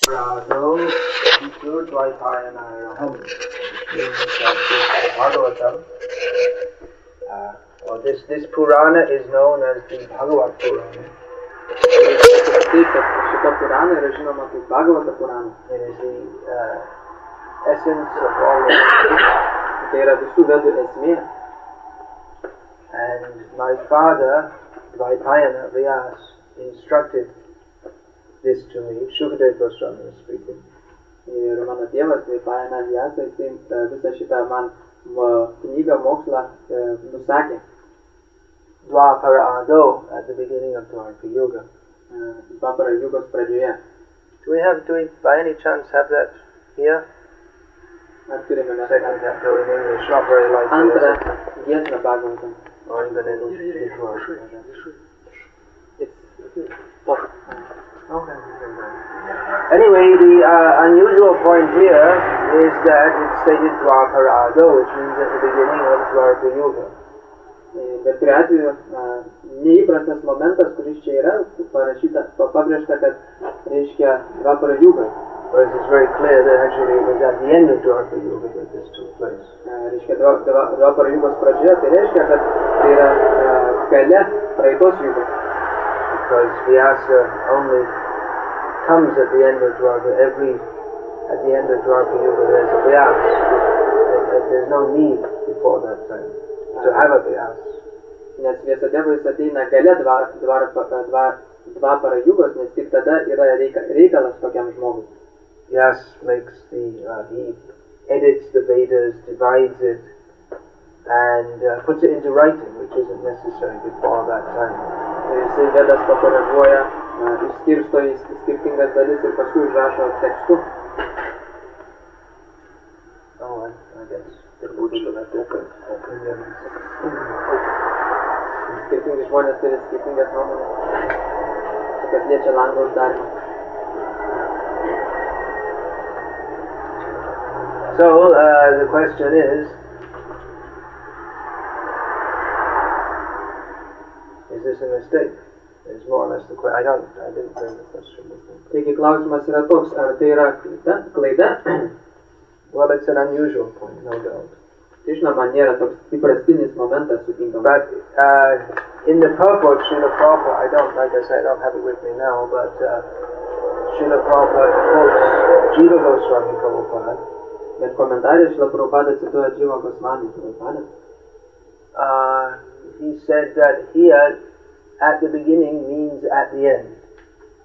Rado Vikur Dvaipayana means that this Bhagavatam, or this Purana is known as the Bhagavad Purana. It is the essence of all the books. And my father, Dvaipayana Vyas, instructed this to me. Shukadeva Goswami is speaking. Ir mano tėvas, Dvaipayana Vyasa, jisai visą šitą man knygą mokslą nusakė. Dvapara Ado, at the beginning of Dwapara Yuga. Dvapara Yugos pradžioje. Do we by any chance have that here? Ar turime mes second chapter in English, not very likely. Antrą giesmę Bhagavatam. Or even in Lithuania. Okay. Anyway, the unusual point here is that it's stated Dvapara Ado, which means at the beginning of Dwapara Yuga. Bet kuriuo atveju neįprastas momentas, kuris čia yra pabrėžta, kad reiškia Dvapara Yuga. Whereas it's very clear that actually it was at the end of Dwapara Yuga that this took place. Reiškia Dvapara Yugos pradžioje, tai reiškia, kad tai yra gale praeitos Jugos. Because Vyasa only comes at the end of Dwapara. At the end of Dwapara Yuga there's a Vyasa. There's no need before that time to have a Vyasa. Nes Vyasadeva jis ateina gale Dvapara Jugos, nes tik tada yra reikalas tokiam žmogui. Vyasa makes he edits the Vedas, divides it, and puts it into writing, which isn't necessary before that time. Jisai Vedas pakoreguoja, išskirsto į skirtingas dalis ir paskui užrašo tekstu. Oh, I guess. Skirtingi žmonės turi skirtingas nuomonės, kas liečia lango uždarimą. So the question is this a mistake? It's more or less the question. I didn't bring the question with me. Taigi klausimas yra toks, ar tai yra klaida? Well, it's an unusual point, no doubt. Tai žinoma, nėra toks įprastinis momentas sutinkamas. But in the purport, Srila Prabhupada, like I said, I don't have it with me now, but Srila Prabhupada quotes Jiva Goswami Prabhupada. Bet komentarė Srila Prabhupada cituoja Jiva Goswami Prabhupada. He said that here, at the beginning means at the end.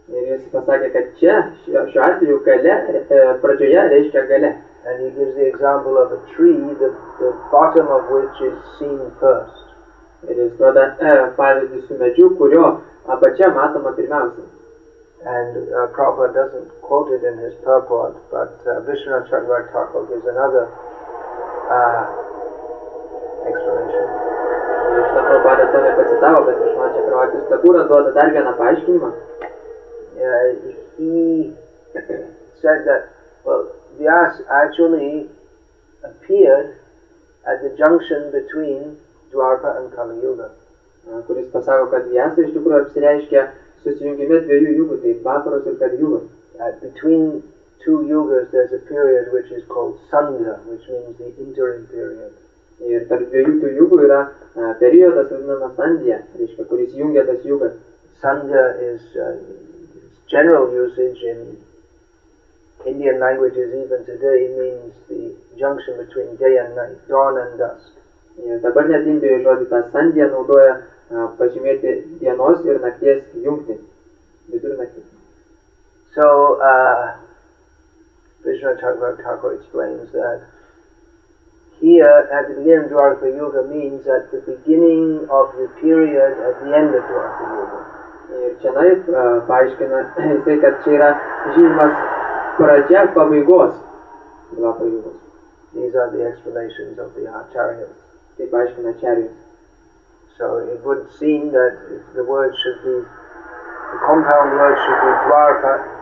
Ir jis pasakė, kad čia, šiuo atveju pradžioje reiškia gale. And he gives the example of a tree, the bottom of which is seen first. Ir jis duoda pavyzdį su medžiu, kurio apačia matoma pirmiausia. And Prabhupada doesn't quote it in his purport, but Vishwanath Chakravarti Thakur gives another explanation. Šitą Prabhupada to nepacitavo, bet Vishwanath Chakravarti Thakur duoda dar vieną paaiškinimą. He said that, well, Vyasa actually appeared at the junction between Dwapara and Kali Yuga. Kuris pasako, kad Vyasa iš tikrųjų apsireiškia susijungime dviejų jugų, tai Dvaparos ir Kali Jugos. Between two yugas there's a period which is called Sandhya, which means the interim period. Ir tarp dviejų tų jugų yra periodas vadinamas Sandhya, reiškia, kuris jungia tas jugas. Sandhya is general usage in Indian languages even today, means the junction between day and night, dawn and dusk. Ir dabar net Indijoje žodį tą Sandhya naudoja pažymėti dienos ir nakties jungtį, vidurnaktį. So, Vishwanath Chakravarti Thakur explains that here at the beginning of Dwapara Yuga means at the beginning of the period at the end of Dwapara Yuga. Ir čia paaiškina jisai, kad čia yra žymimas pradžia pabaigos Dvapara Jugos. These are the explanations of the Acharyas. Tai paaiškina Acharyas. So it would seem that the compound word should be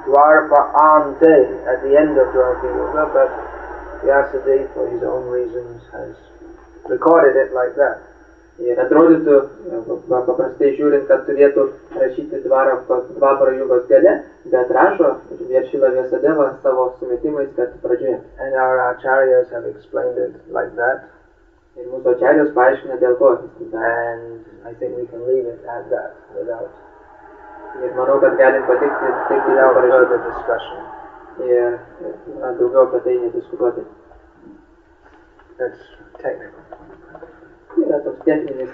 Dwarpa Ante at the end of Dwapara Yuga, but Vyasadeva, for his own reasons, has recorded it like that. Ir atrodytų, paprastai žiūrint, kad turėtų rašyti Dvaparo jugos gale, bet rašo Viršila Vyasadeva savo sumetimais, kad pradžioje. And our acharyas have explained it like that. Ir mūsų acharyos paaiškina dėl ko. And I think we can leave it at that without kad galim palikti taip further discussion. Ir daugiau apie tai nediskutuoti. That's technical. Yra toks techninis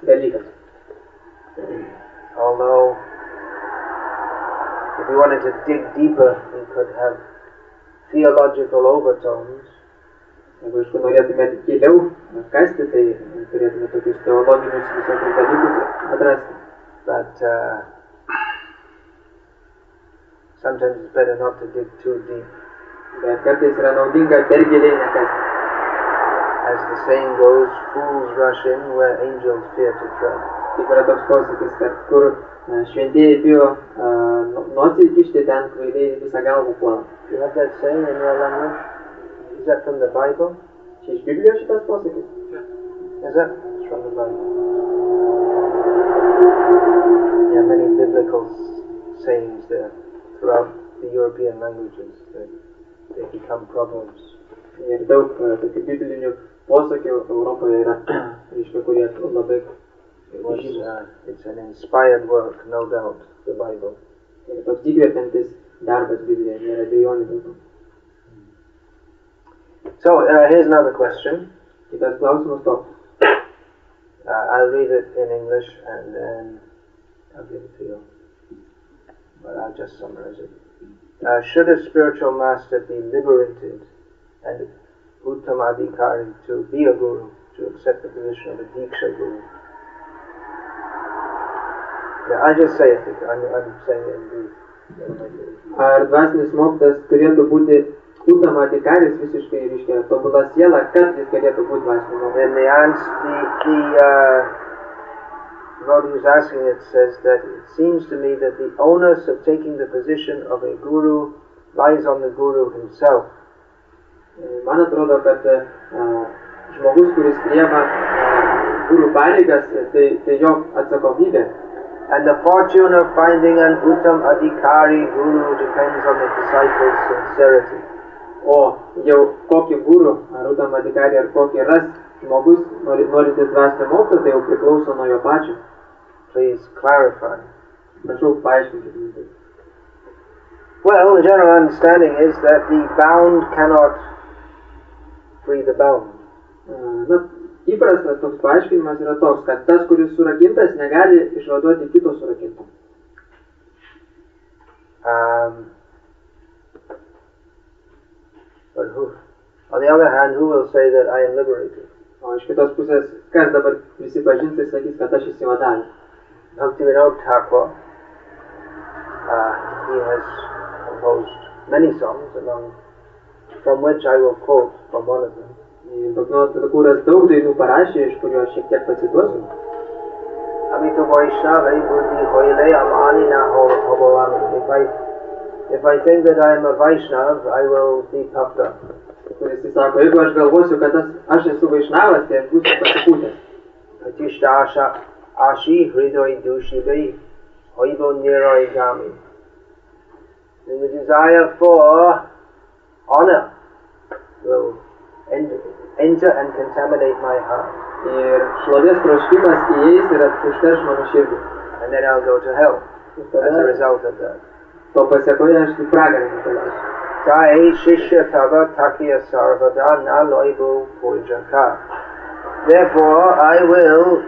dalykas. Although, if we wanted to dig deeper, we could have theological overtones. Jeigu iš norėtume giliau kasti, tai turėtume tokius teologinius visokius dalykus atrasti. But sometimes it's better not to dig too deep. Bet kartais yra naudinga per giliai nekasti. As the saying goes, fools rush in where angels fear to tread. Kaip yra toks posakis, kad kur šventieji bijo nosį įkišti, ten kvailiai visą galvą puola. You have that saying in your language? Is that from the Bible? Čia iš Biblijos šitas posakis? Is that? It's from the Bible. There are many biblical sayings there throughout the European languages. They become proverbs. Ir daug tokių biblinių posakių Europoje yra, kurie labai it's an inspired work, no doubt, the Bible. Ir toks įkvepiantis darbas Biblijoje, nėra abejonių dėl to. So, here's another question. Kitas klausimas toks. I'll read it in English and then I'll give it to you. But I'll just summarize it. Should a spiritual master be liberated and Uttamadhikari to be a guru, to accept the position of a Diksha guru? Yeah, I'll just say it. I'm saying it in brief. Ar dvasinis mokytojas turėtų būti Uttamadhikaris visiškai reiškia tobula siela, kad jis galėtų būti dvasinis mokytojas? And the answer, the who's asking it says that it seems to me that the onus of taking the position of a guru lies on the guru himself. Man atrodo, kad žmogus, kuris priema guru pareigas, tai jo atsakomybė. And the fortune of finding an Uttam Adhikari guru depends on the disciple's sincerity. O jau kokį guru, ar Uttam Adhikari, ar kokį ras žmogus, norintis dvasinio mokslo, tai jau priklauso nuo jo pačio. Please clarify. Prašau, paaiškinkite. Well, the general understanding is that the bound cannot free the bound. Įprastas toks paaiškinimas yra toks, kad tas, kuris surakintas, negali išvaduoti kito surakinto. But on the other hand, who will say that I am liberated? O iš kitos pusės, kas dabar prisipažins ir sakys, kad aš išsivadavęs? Bhaktivinoda Thakur, he has composed many songs, from which I will quote from one of them. Bhaktivinoda Thakuras daug dainų parašė, iš kurių aš šiek tiek pacituosiu. Amito Vaishnava buddhi hoile amani na hobolami. If I think that I am a Vaishnav, I will be puffed up. Kuris jis sako, jeigu aš galvosiu, kad aš esu Vaishnavas, tai aš būsiu pasipūtęs. Patishta ashi hridoi dushibai hoibo niroi gami. And the desire for honor will enter and contaminate my heart. Ir šlovės troškimas įeis ir užterš mano širdį. And then I'll go to hell as a result of that. To pasiekoje aš į pragarą nukeliausiu. Jai shishya tava takiya sarvada na loibu pujaka. Therefore, I will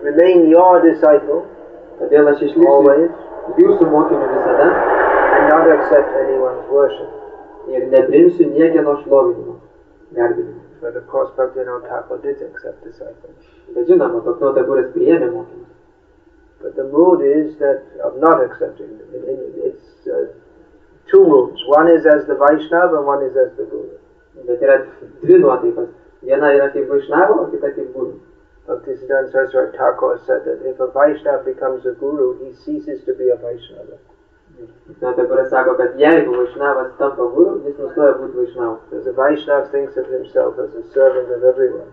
remain your disciple Todėl aš išliksiu jūsų mokiniu visada and not accept anyone's worship. Ir nepriimsiu niekieno šlovinimo, garbinimo. But of course, Bhaktivinoda Thakur did accept disciples. Bet žinoma, Bhaktivinoda Thakuras priėmė mokymus. But the mood is that of not accepting them. It's two moods. One is as the Vaishnava and one is as the Guru. Bet yra dvi nuotaikos. Viena yra kaip Vaishnava, o kita kaip Guru. Bhaktisiddhanta Saraswati Thakur said that if a Vaishnava becomes a Guru, he ceases to be a Vaishnava. Bhaktivinoda Thakuras sako, kad jeigu Vaishnavas tampa Guru, jis nustoja būti Vaishnava. Because the Vaishnava thinks of himself as a servant of everyone.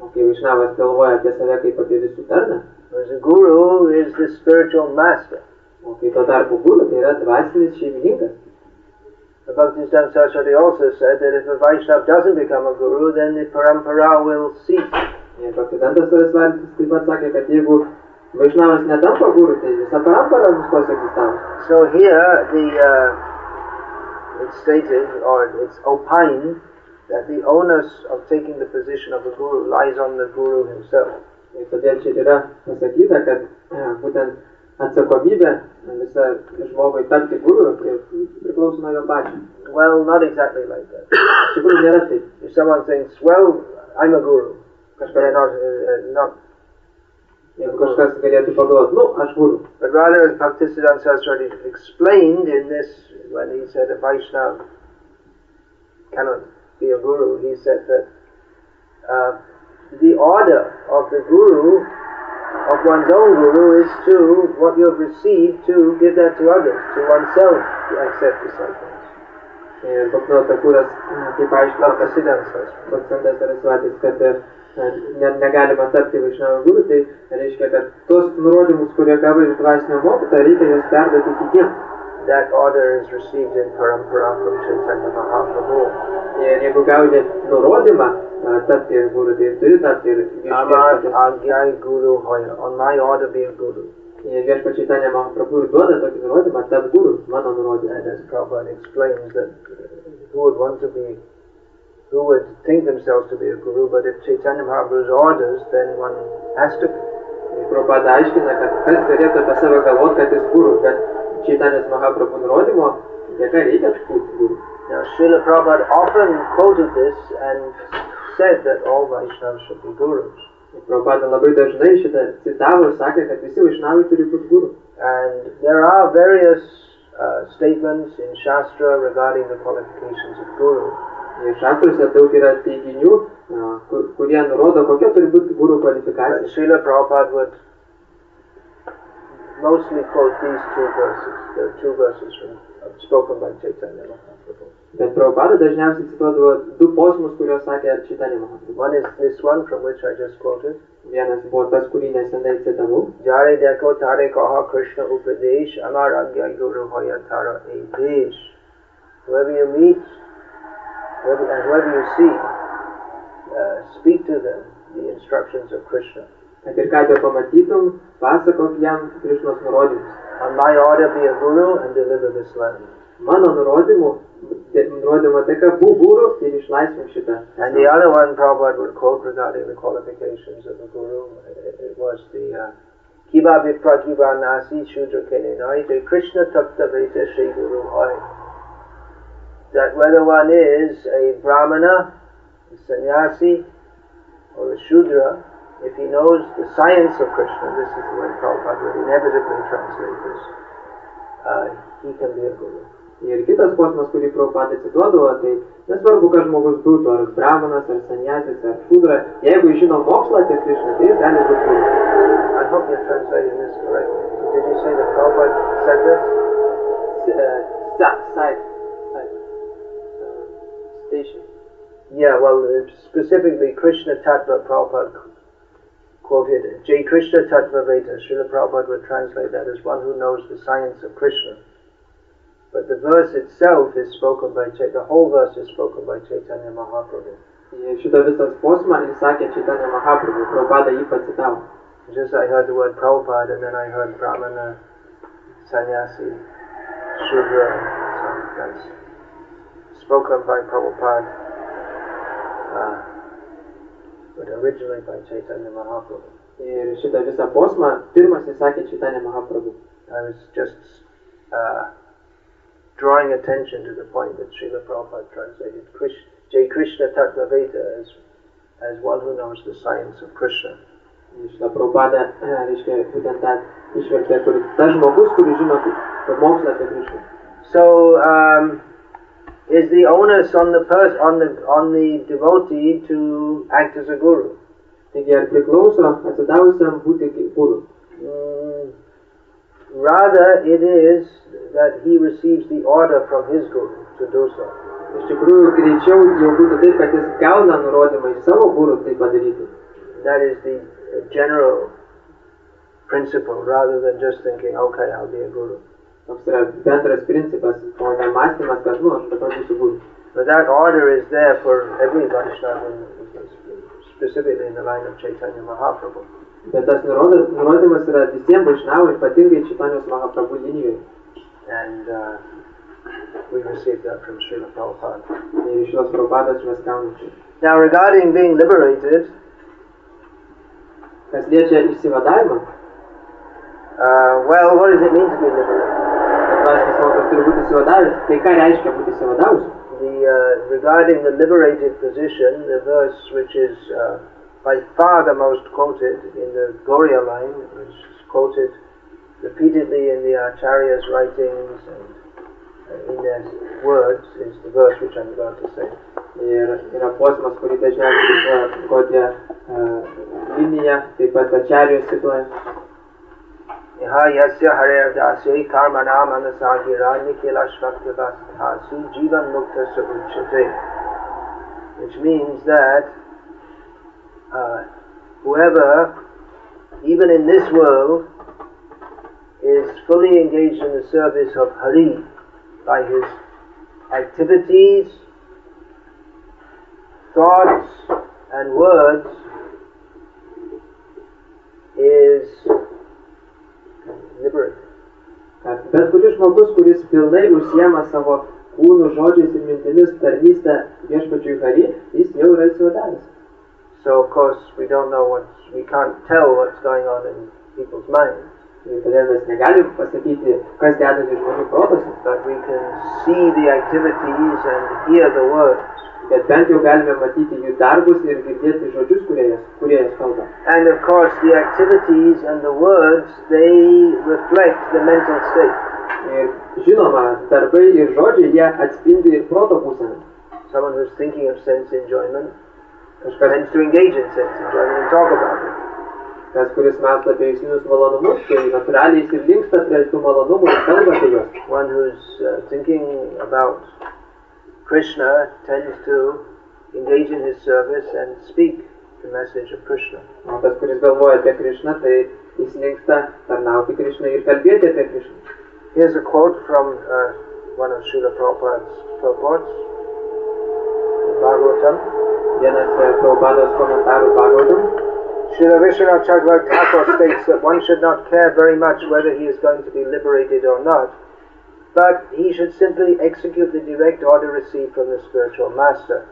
O kai Vaišnavas galvoja apie save kaip apie visų tarną, whereas a guru is the spiritual master. o kai tuo tarpu guru tai yra dvasinis šeimininkas. The Bhaktisiddhanta Saraswati also said that if a Vaishnava doesn't become a guru, then the parampara will cease. Ir Bhaktisiddhantas Sarasvatis taip pat sakė, kad jeigu Vaišnavas netampa guru, tai visa parampara nustos egzistavus. So here it's stated, or it's opined, that the onus of taking the position of a guru lies on the guru himself. Ir todėl čia yra pasakyta, kad būtent atsakomybė visą žmogui tapti guru priklauso nuo jo pačio. Well, not exactly like that. Iš tikrųjų nėra taip. If someone thinks, well, I'm a guru, they're not. Jeigu kažkas galėtų pagalvoti, aš guru. But rather, as Bhaktisiddhanta Saraswati explained in this, when he said a Vaishnava cannot be a guru, he said that the order of the guru, of one's own guru, is to, what you have received, to give that to others, to oneself, to accept disciples. Ir Bhaktivinoda Thakuras, kaip aiškino Bhaktisiddhantas Sarasvatis, kad negalima tapti Vaišnava guru, tai reiškia, kad tos nurodymus, kurie gavai iš dvasinio mokytojo, reikia juos perduoti kitiems. That order is received in parampara from Chaitanya Mahaprabhu. Ir jeigu gauni nurodymą tapti guru, tai turi tapti ir Agyai Guru Hoya, on my order be a guru. Ir viešpats Chaitanya Mahaprabhu ir duoda tokį nurodymą, tap guru, mano nurodymą. And as Prabhupada explains that who would think themselves to be a guru, but if Chaitanya Mahaprabhu's orders, then one has to be. Ir Prabhupada aiškina, kad kas galėtų apie save galvoti, kad jis guru, bet Chaitanya Mahaprabhu nurodymo dėka reikia būti guru. Now Srila Prabhupada often quoted this and said that all Vaishnavas should be gurus. Prabhupada labai dažnai šitą citavo ir sakė, kad visi Vaishnavai turi būti guru. And there are various statements in Shastra regarding the qualifications of guru. Ir šastruose daug yra teiginių, kurie nurodo, kokia turi būti guru kvalifikacija. But Srila Prabhupada would mostly quote these two verses. There are two verses spoken by Chaitanya Mahaprabhu. Bet Prabhupada dažniausiai cituodavo du posmus, kuriuos sakė Chaitanya Mahaprabhu. One is this one from which I just quoted. Vienas buvo tas, kurį nesenai citavau. Jare deko tare kaha Krishna upadesh, amar agya guru hoya tara edesh. Whoever you meet, and whoever you see, speak to them the instructions of Krishna. Kad ir ką be pamatytum, pasakok jam Krishnos nurodymus. On my order be a guru and deliver this land. Mano nurodymo dėka būk guru ir išlaisvink šitą. And the other one Prabhupada would quote regarding the qualifications of a guru, it was the Kiba Vipra Kiba Nasi Shudra Kenenai De Krishna Takta Veta Shri Guru Hoy. That whether one is a Brahmana, a sannyasi, or a Shudra, if he knows the science of Krishna, this is the way Prabhupada would inevitably translate this, he can be a guru. Ir kitas posmas, kurį Prabhupada cituodavo, tai nesvarbu, kad žmogus būtų, ar brahmanas, ar sanyasis, ar šudra, jeigu žino mokslą apie Krishną, tai jis gali būti guru. I hope you're translating this correctly. Did you say that Prabhupada said this? Station. Yeah, well, specifically Krishna Tattva Prabhupada quoted Jai Krishna Tattva Veda. Srila Prabhupada would translate that as one who knows the science of Krishna. But the verse itself is spoken by the whole verse is spoken by Chaitanya Mahaprabhu. Šitą visą posmą įsakė Chaitanya Mahaprabhu, Prabhupada jį pacitavo. Just I heard the word Prabhupada and then I heard Brahmana, Sannyasi, Shudra, so that's spoken by Prabhupada, but originally by Chaitanya Mahaprabhu. Ir šitą visą posmą pirmas įsakė Chaitanya Mahaprabhu. I was just drawing attention to the point that Srila Prabhupada translated Jai Krishna Tattva Veda as one who knows the science of Krishna. Šitą Prabhupada, reiškia, būtent tą išvertė, tas žmogus, kuris žino mokslą apie Krishną. So, is the onus on the devotee to act as a guru? Taigi ar priklauso atsidavusiam būti kaip guru? Rather, it is that he receives the order from his guru to do so. Iš tikrųjų, greičiau jau būtų taip, kad jis gauna nurodymą iš savo guru tai padaryti. that is the general principle, rather than just thinking, okay, I'll be a guru. Toks yra bendras principas, o ne mąstymas, kad, aš dabar būsiu guru. But that order is there for every Vaishnava, specifically in the line of Chaitanya Mahaprabhu. Bet tas nurodymas yra visiems Vaishnavui, ypatingai Čaitanijos Mahaprabhu linijoje. And we received that from Srila Prabhupada. Ir iš Srilos Prabhupados mes gauname čia. Now regarding being liberated, Kas liečia išsivadavimą, well, what does it mean to be liberated? dvasinis mokytojas turi būti išsivadavęs. Tai ką reiškia būti išsivadavus? Regarding the liberated position, the verse which is by far the most quoted in the Gauriya line, which is quoted repeatedly in the Acharya's writings and in their words, is the verse which I'm about to say. Ir yra posmas, kurį dažniausiai godė linija, taip pat Acharijos cituoja. Iha yasya harer dasya karmana manasa gira nikila shvaktavasthasu jivan mukta sabuchate. Which means that whoever, even in this world, is fully engaged in the service of Hari by his activities, thoughts and words, is liberated. Bet kuris žmogus, kuris pilnai užsiema savo kūnų, žodžiais ir mintimis tarnystę viešpačiui Hari, jis jau yra išsivadavęs. So of course we can't tell what's going on in people's minds. Ir todėl mes negalim pasakyti, kas dedasi žmonių protose. But we can see the activities and hear the words. Bet bent jau galime matyti jų darbus ir girdėti žodžius, kurie jas kalba. And of course the activities and the words, they reflect the mental state. Ir žinoma, darbai ir žodžiai, jie atspindi ir proto būseną. Someone who's thinking of sense enjoyment tends to engage in sense enjoyment and talk about it. Tas, kuris mąsto apie jusinius malonumus, tai natūraliai jis ir linksta prie tų malonumų ir kalba apie juos. One who's thinking about Krishna tends to engage in his service and speak the message of Krishna. O tas, kuris galvoja apie Krishną, tai jis linksta tarnauti Krishnai ir kalbėti apie Krishną. Here's a quote from one of Srila Prabhupada's purports, Bhagavatam. Vienas Prabhupados komentarų Bhagavatam. Srila Vishwanath Chakravarti Thakur states that one should not care very much whether he is going to be liberated or not, but he should simply execute the direct order received from the spiritual master.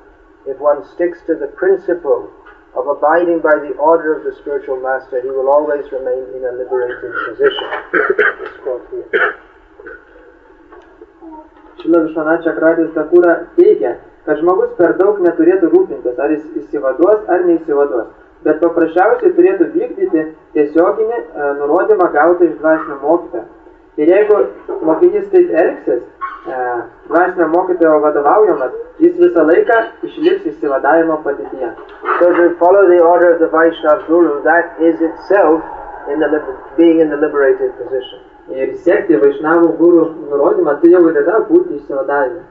If one sticks to the principle of abiding by the order of the spiritual master, he will always remain in a liberated position. This quote here. Srila Vishwanath Chakravarti Thakur teigia, kad žmogus per daug neturėtų rūpintis, ar jis išsivaduos ar neišsivaduos, bet paprasčiausiai turėtų vykdyti tiesioginį nurodymą gautą iš dvasinio mokytojo. Ir jeigu mokinys taip elgsis, dvasinio mokytojo vadovaujamas, jis visą laiką išliks išsivadavimo padėtyje. So to follow the order of the Vaishnava Guru, that is itself being in the liberated position. Ir sekti Vaishnavų guru nurodymą, tai jau yra būti išsivadavime.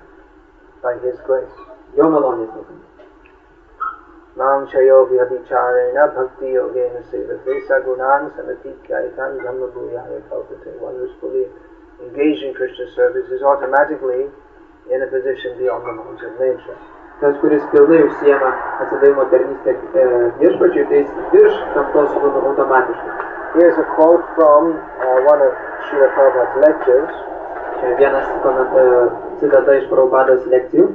By his grace. Jo malonės. Mam chayo vyabhicharena bhakti yogena sevate sagunan sanatikaitan dhamma bhuyaya kalpate. One who is fully engaged in Krishna service is automatically in a position beyond the laws of nature. Tas, kuris pilnai užsiema atsidavimo tarnystę viešpačiui, tai jis virš gamtos kūnų automatiškai. Here's a quote from one of Srila Prabhupada's lectures. Čia vienas citata iš Prabhupados lekcijų.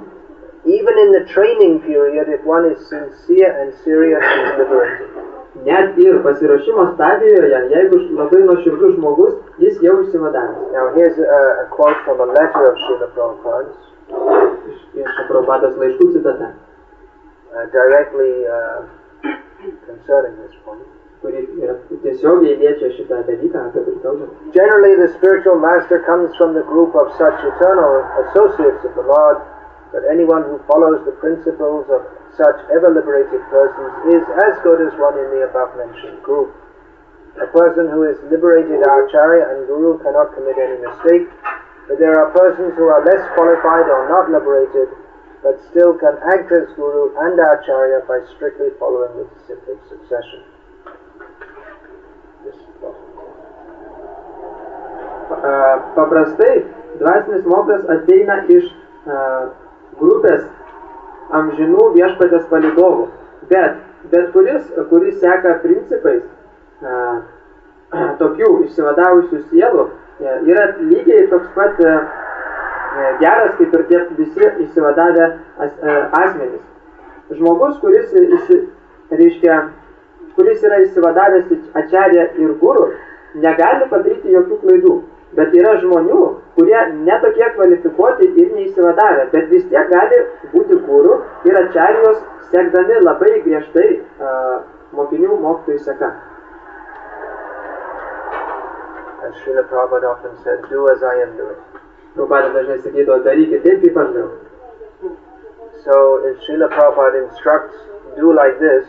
Even in the training period, if one is sincere and serious, he is liberated. Net ir pasiruošimo stadijoje, jeigu labai nuoširdus žmogus, jis jau išsivadavęs. Now here's a quote from a letter of Srila Prabhupada's. Iš Prabhupados laiškų citata. Directly concerning this point. Kuri tiesiogiai liečia šitą dalyką, apie kurį kalbame. Generally, the spiritual master comes from the group of such eternal associates of the Lord, that anyone who follows the principles of such ever-liberated persons is as good as one in the above-mentioned group. A person who is liberated Acharya and Guru cannot commit any mistake, but there are persons who are less qualified or not liberated, but still can act as Guru and Acharya by strictly following the disciplic succession. Paprastai dvasinis mokytojas ateina iš grupės amžinų viešpatės palydovų, bet kuris seka principais tokių išsivadavusių sielų, yra lygiai toks pat geras kaip ir tie visi išsivadavę asmenys. Žmogus, kuris yra išsivadavęs Acharya ir Guru, negali padaryti jokių klaidų. Bet yra žmonių, kurie netokie kvalifikuoti ir neišsivadavę, bet vis tiek gali būti Guru ir Acharyos sekdami labai griežtai mokinių mokytojų seka. As Srila Prabhupada often said, do as I am doing. Prabhupada dažnai sakydavo, darykit taip, kaip aš darau. So if Srila Prabhupada instructs, do like this,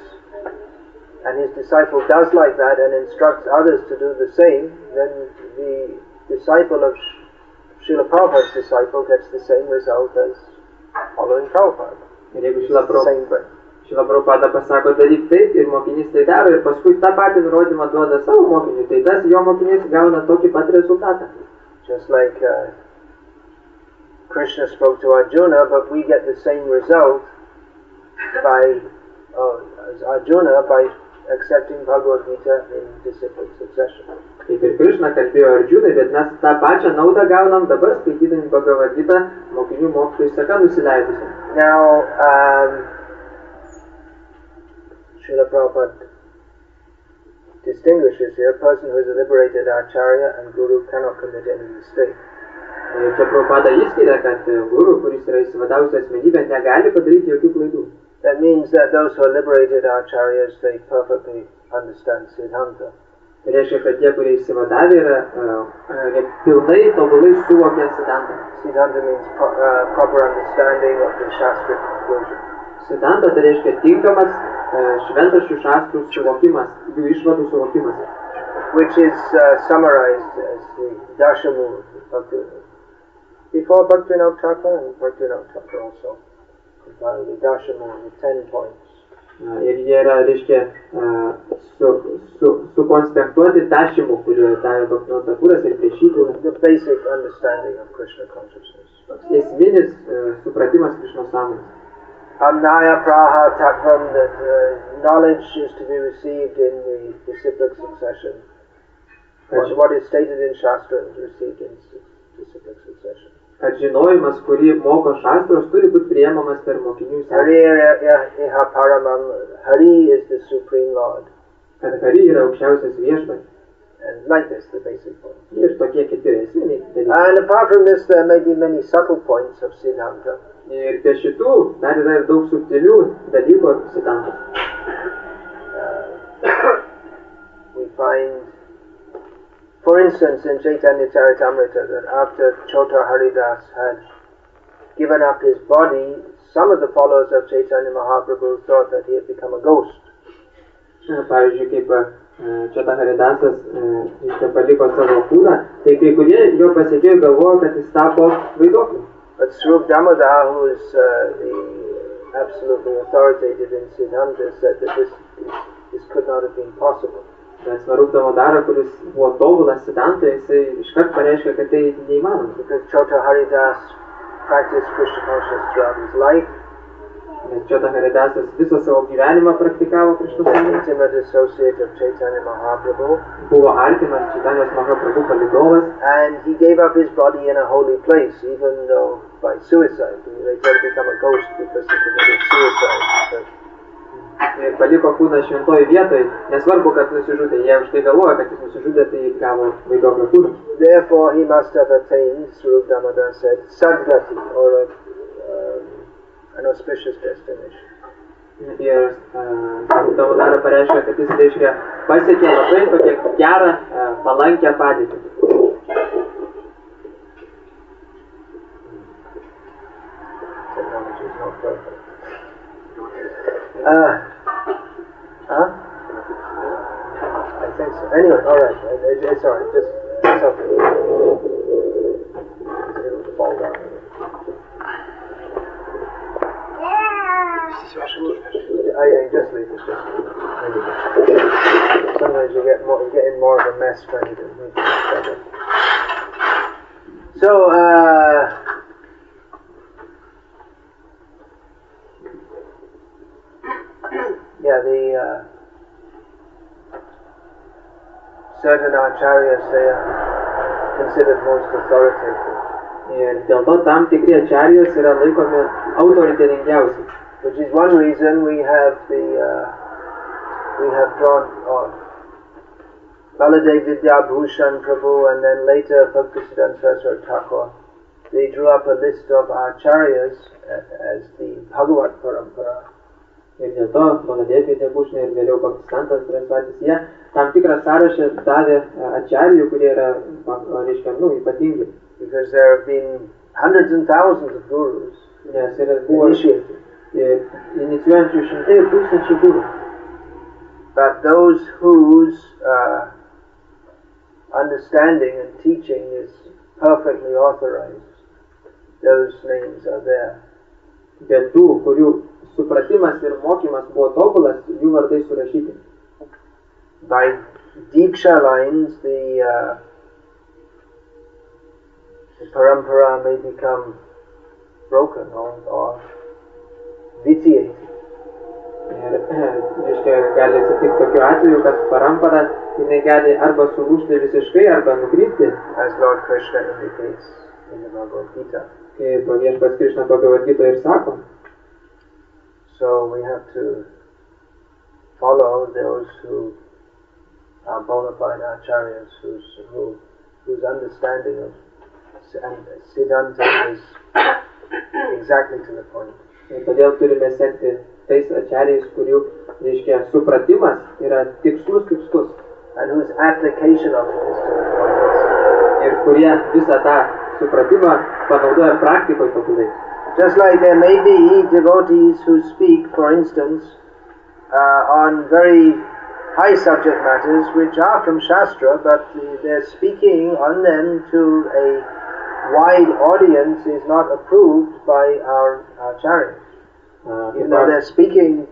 and his disciple does like that and instructs others to do the same, then the disciple of Srila Prabhupada's disciple gets the same result as following Prabhupada. Ir jeigu Srila Prabhupada pasako daryk taip ir mokinys tai daro ir paskui tą patį nurodymą duoda savo mokiniui, tai tas jo mokinys gauna tokį pat rezultatą. Just like Krishna spoke to Arjuna, but we get the same result as Arjuna by accepting Bhagavad Gita in disciplic succession. Kaip ir Krishna kalbėjo Arjunai, bet mes tą pačią naudą gaunam dabar skaitydami Bhagavad Gita mokinių mokytojų seka nusileidusi. Now, Srila Prabhupada distinguishes here, a person who is a liberated Acharya and Guru cannot commit any mistake. Čia Prabhupada įskiria, kad Guru, kuris yra išsivadavusi asmenybė, negali padaryti jokių klaidų. That means that those who are liberated Acharyas, they perfectly understand Siddhanta. Tai reiškia, kad tie, kurie išsivadavę yra pilnai, tobulai suvokia Siddhantą. Siddhanta means proper understanding of the Shastric conclusion. Siddhanta tai reiškia tinkamas šventašių šastrų suvokimas, jų išvadų suvokimas. Which is summarized as the Dashamur Bhaktivinoda. Before Bhaktivinoda Thakur and Bhaktivinoda Thakur also compiled the Dashamur, the 10 points. Ir jie yra, reiškia, sukonspektuoti Dashimų, kurie davė Bhaktivinoda Thakuras ir prieš jį. The basic understanding of Krishna consciousness. Esminis supratimas Krishnos sąmonės. Amnaya praha tattvam, that knowledge is to be received in the disciplic succession. What is stated in Shastra is received in disciplic succession. Kad žinojimas, kurį moko šastros, turi būti priėmamas per mokinių Hari iha paramam, Hari is the Supreme Lord. Kad Hari yra aukščiausias viešpats. And like this, the basic point. Ir tokie kiti esminiai dalykai. And apart from this, there may be many subtle points of Siddhanta. Ir be šitų dar yra ir daug subtilių dalykų Siddhantos. We find, for instance, in Chaitanya Charitamrita, that after Chota Haridas had given up his body, some of the followers of Chaitanya Mahaprabhu thought that he had become a ghost. Pavyzdžiui, kaip Chota Haridasas paliko savo kūną, tai kai kurie jo pasekėjai galvojo, kad jis tapo vaiduokliu. But Srup Damodar, who is absolutely authoritative in Siddhanta, said that this could not have been possible. Bet Srup Damodar, kuris buvo tobulas Siddhanta, jisai iškart pareiškė, kad tai neįmanoma. Because Chota Haridas practiced Krishna consciousness throughout his life. Nes Chota Haridasas visą savo gyvenimą praktikavo Krishna consciousness. Intimate associate of Chaitanya Mahaprabhu. Buvo artimas Chaitanyos Mahaprabhu palydovas. And he gave up his body in a holy place, even though by suicide. They tried to become a ghost because he committed suicide. Ir paliko kūną šventoje vietoje, nesvarbu, kad nusižudė. Jie už tai galvoja, kad jis nusižudė, tai gavo vaiduoklio kūną. Therefore he must have attained, Srup Damodar said, Sadgati, or an auspicious destination. Ir Srup Damodar pareiškia, kad jis reiškia pasiekė labai tokią gerą, palankę padėtį. Technology is not perfect. I think so. Anyway, alright. It's alright. Just something. It'll fall down. Just leave it. Sometimes you get in more of a mess trying to make things better. So, certain acharyas, they are considered most authoritative. Ir dėl to tam tikri acharyos yra laikomi autoritetingiausi. Which is one reason we have drawn Baladev Vidyabhushan Prabhu and then later Bhaktisiddhanta Saraswati Thakur. They drew up a list of acharyas as the Bhagavat Parampara. Ir dėl to Baladev Vidyabhushan ir vėliau Bhaktisiddhanta Saraswati jie tam tikrą sąrašą davė acharyų, kurie yra, reiškia, ypatingi. Because there have been hundreds and thousands of gurus initiated. Inicijuojančių šimtai ir tūkstančių gurų. But those whose understanding and teaching is perfectly authorized, those names are there. Bet tų, kurių supratimas ir mokymas buvo tobulas, jų vardai surašyti. By Diksha lines, the parampara may become broken or vitiated. Ir, reiškia, gali atsitikti tokiu atveju, kad parampara jinai gali arba sulūžti visiškai, arba nukrypti. As Lord Krishna indicates in the Bhagavad Gita. Kaip viešpats Krishna Bhagavad Gita ir sako. So we have to follow those who are bona fide acharyas, whose understanding of Siddhanta is exactly to the point. Ir todėl turime sekti tais acharyais, kurių, reiškia, supratimas yra tikslus. And whose application of it is to the point. Ir kurie visą tą supratimą panaudoja praktikoje tobulai. Just like there may be devotees who speak, for instance, on very high subject matters which are from Shastra, but they're speaking on them to a wide audience is not approved by our acharyas. Even though they're speaking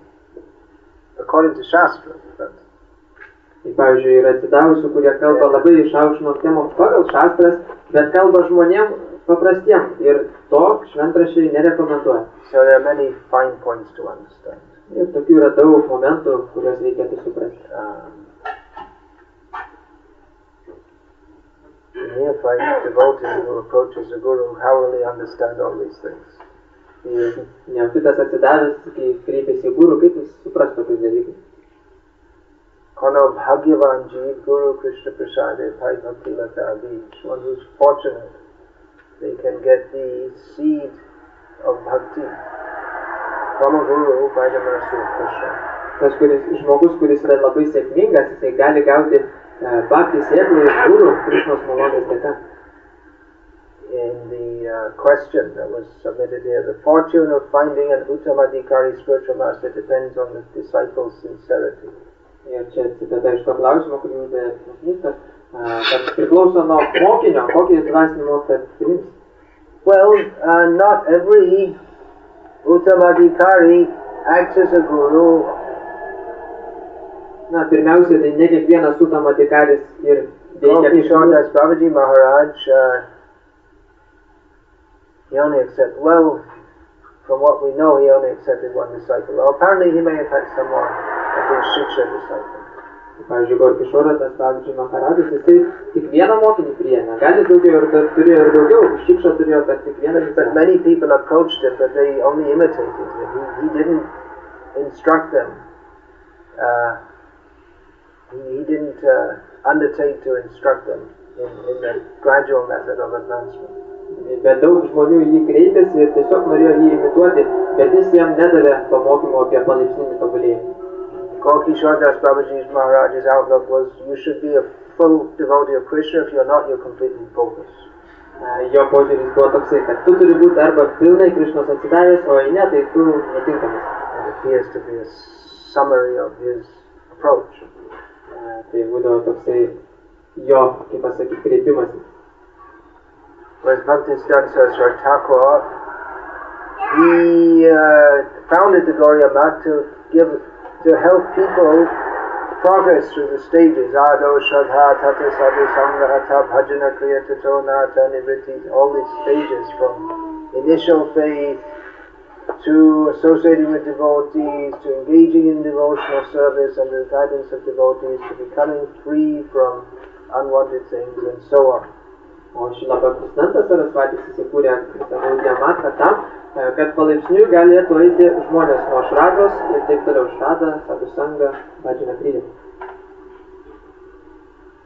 according to Shastra. Pavyzdžiui, yra atsidavusių, kurie kalba labai išaukštino temos pagal Šastras, bet kalba žmonėm paprastiem ir to šventraščiai nerekomenduoja. So there are many fine points to understand. Ir tokių yra daug momentų, kuriuos reikėtų suprasti. The neophyte devotee who approaches a guru, how will he understand all these things? Neofitas atsidavęs, kai kreipiasi į guru, kaip jis supras tokius dalykus? Kono bhagyavan jeev guru Krishna prasade pai bhakti lata abij. One who's fortunate, they can get the seed of bhakti from a guru by the mercy of Krishna. Tas žmogus, kuris yra labai sėkmingas, jisai gali gauti bhakti sėklą iš guru Krishnos malonės dėka. In the question that was submitted here, the fortune of finding an uttamadhikari spiritual master depends on the disciple's sincerity. Ir čia citata iš to klausimo, kurį uždavė Krishna, kad priklauso nuo mokinio, kokį dvasinį mokytoją priims. Well, not every uttamadhikari acts as a guru. Na, pirmiausia, tai ne kiekvienas uttamadhikaris ir veikia kaip guru. Babaji Maharaj, he only accepted, well, from what we know, he only accepted one disciple. Or apparently he may have had some more of his Shiksha disciples. Pavyzdžiui, Gorkishoras, Babaji Maharajus, jisai tik vieną mokinį priėmė. Gal jis daugiau turėjo ir daugiau, Shiksha turėjo, bet tik vieną. But many people approached him, but they only imitated him. He didn't instruct them. He didn't undertake to instruct them in the gradual method of advancement. Bet daug žmonių jį kreipėsi ir tiesiog norėjo jį imituoti, bet jis jam nedavė pamokymo apie palaipsninį tobulėjimą. Gorkishore Babaji's Maharaj's outlook was, you should be a full devotee of Krishna. If you're not, you're completely focused. Jo požiūris buvo toksai, kad tu turi būti arba pilnai Krishnos atsidavęs, o jei ne, tai tu netinkamas. It appears to be a summary of his approach. Tai būdavo toksai jo, kaip pasakyti, kreipimasis. Whereas Bhaktisiddhanta Saraswati Thakur, he founded the Gauriya Math to help people progress through the stages. Ado, Shraddha, Tata, Sadhu, Sangha, Hatha, Bhajana, Kriya, Tato, Narata, Nivritti, all these stages from initial faith to associating with devotees, to engaging in devotional service under the guidance of devotees, to becoming free from unwanted things, and so on. O Šrila Bhaktisiddhanta Sarasvati susikūrė Gauriya Mathą tam, kad palaipsniui galėtų eiti žmonės nuo šrados ir taip toliau šrada, sadhu sanga, bhajana kriya.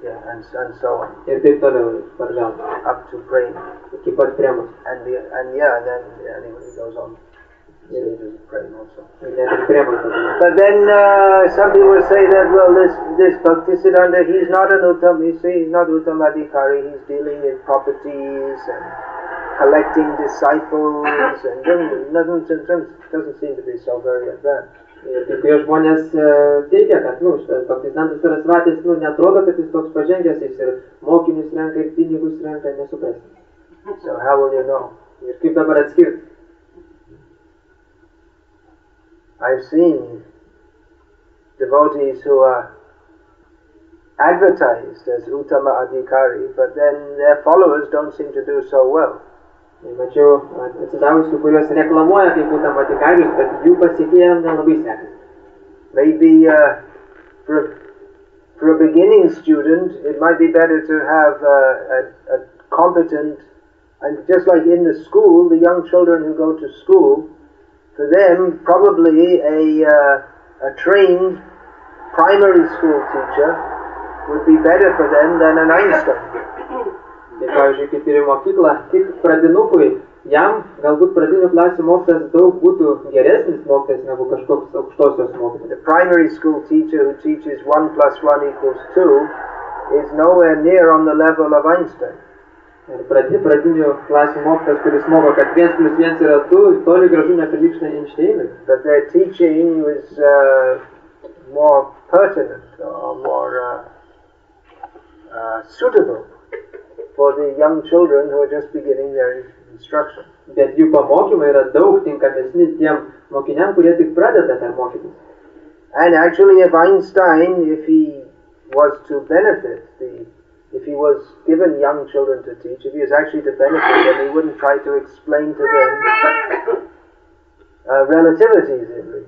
Yeah, and so on. Ir taip toliau atgal. Up to praying. Iki pat priemus. And then anyway it goes on. Stages of praying also. But then some people say that, well, this Bhaktisiddhanta, he's not an Uttam, you see, he's not Uttam Adhikari, he's dealing in properties and collecting disciples, and doesn't seem to be so very advanced. Ir kai kurie žmonės teigia, kad, šitas Bhaktisiddhantas Sarasvatis, neatrodo, kad jis toks pažengęs, jis ir mokinius renka, ir pinigus renka, nesuprasi. So how will you know? Ir kaip dabar atskirti? I've seen devotees who are advertised as Uttama Adhikari, but then their followers don't seem to do so well. Mačiau atsidavusių, kuriuos reklamuoja kaip Uttama Adhikarius, bet jų pasiekėjams nelabai sekasi. Maybe for a beginning student, it might be better to have a competent, and just like in the school, the young children who go to school, for them, probably a trained primary school teacher would be better for them than an Einstein. Tai pavyzdžiui, kaip ir į mokyklą, tik pradinukui, jam galbūt pradinių klasių mokytojas daug būtų geresnis mokytojas negu kažkoks aukštosios mokytojas. The primary school teacher who teaches 1 + 1 = 2 is nowhere near on the level of Einstein. Ir pradinių klasių mokytojas, kuris moko, kad 1 + 1 = 2, toli gražu neprilygsta Einšteinui. But their teaching was more pertinent or more suitable for the young children who are just beginning their instruction. Bet jų pamokymai yra daug tinkamesni tiem mokiniam, kurie tik pradeda ten mokytis. And actually, if Einstein, if he was to benefit if he was given young children to teach, if he was actually to benefit them, he wouldn't try to explain to them relativities every.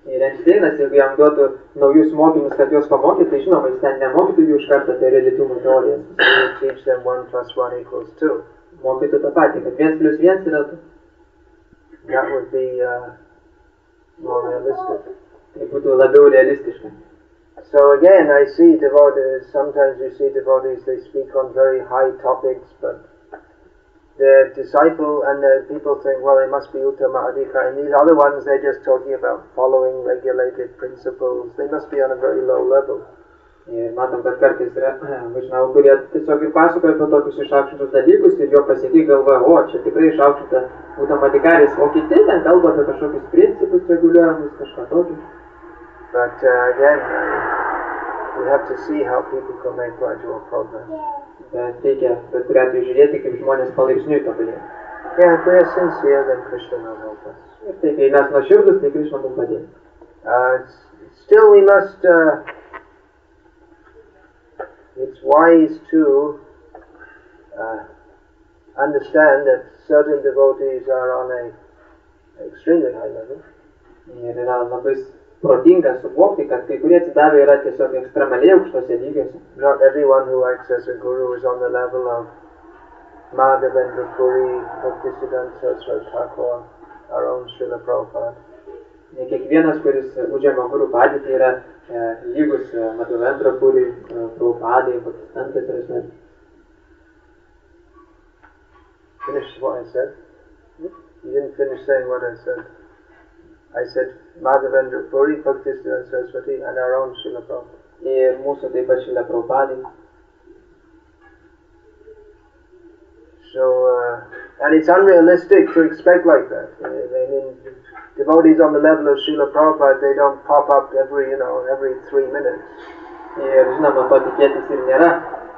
Ir Einšteinas, jeigu jam duotų naujus mokymus, kad juos pamokytų, tai žinoma, jis ten nemokytų jų iš karto apie reliatyvumo teorijas. He would teach them 1 + 1 = 2. Mokytų tą patį, kad 1 + 1 = 2. That would be more realistic. Tai būtų labiau realistiška. So again, I see devotees, sometimes you see devotees, they speak on very high topics, but their disciple and the people think, well, they must be Uttama Adhikari. And these other ones, they're just talking about following regulated principles. They must be on a very low level. Ir matom, kad kartais yra važinavų, kurie tiesiog ir pasakoja apie tokius išaukštintus dalykus ir jo pasiekiai galvoja, o, čia tikrai išaukštinta Uttama Adhikaris, o kiti ten kalba apie kažkokius principus reguliuojamus, kažką tokį. But again, we have to see how people can make gradual progress. Bet reikia bet kuriuo atveju žiūrėti, kaip žmonės palaipsniui tobulėja. Yeah, if we are sincere, then Krishna will help us. Ir tai, kai mes nuoširdūs, tai Krishna mums padės. Still we must, it's wise to understand that certain devotees are on an extremely high level. Ir yra labai protinga suvokti, kad kai kurie atsidavę yra tiesiog ekstremaliai aukštose lygiuose. Not everyone who acts as a guru is on the level of Madhavendra Puri, Bhaktisiddhanta Saraswati Thakur, our own Srila Prabhupada. Ne kiekvienas, kuris užima guru padėtį, yra lygus Madhavendra Puri, Prabhupadai, Bhaktisiddhanta Saraswati. Finish what I said? You didn't finish saying what I said. I said Madhavendra Puri, Bhaktisiddhanta Saraswati, and our own Srila Prabhupada. Ir mūsų taip pat Srila Prabhupadai. So, and it's unrealistic to expect like that. I mean, devotees on the level of Srila Prabhupada, they don't pop up every 3 minutes. Ir žinoma, to tikėtis ir nėra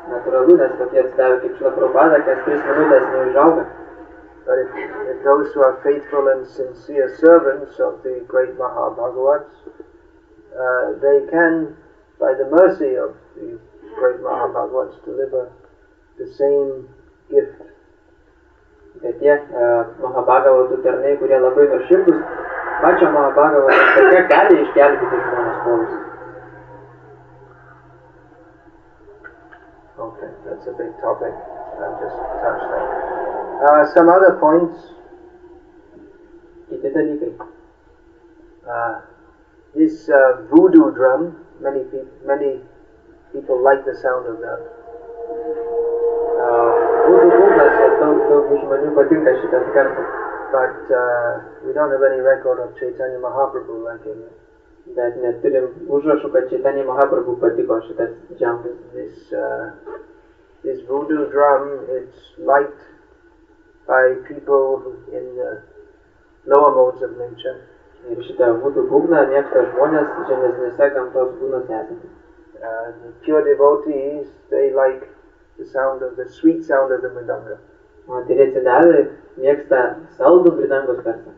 natūralu, nes tokie atsidavę kaip Srila Prabhupada, kas 3 minutės neužauga. But if those who are faithful and sincere servants of the great Mahabhagavats, they can, by the mercy of the great Mahabhagavats, deliver the same gift. Bet tie Mahabhagavatų tarnai, kurie labai nuoširdūs, pačio Mahabhagavato dėka gali išgelbėti žmonės puolus. Okay, that's a big topic. I'll just touch that. Some other points. Kiti dalykai. This voodoo drum, many people like the sound of that. Būtų būgnas, daug žmonių patinka šitas garsas. But we don't have any record of Chaitanya Mahaprabhu liking it. Bet neturim užrašų, kad Chaitanya Mahaprabhu patiko šitas ženklas. This voodoo drum, it's liked by people in lower modes of nature. Ir šitą būtų būgną mėgsta žmonės žemesnėse gamtos būgnose esantys. The pure devotees, they like the sweet sound of the mridanga. O tirecidavai mėgsta saldų mridangos garsą.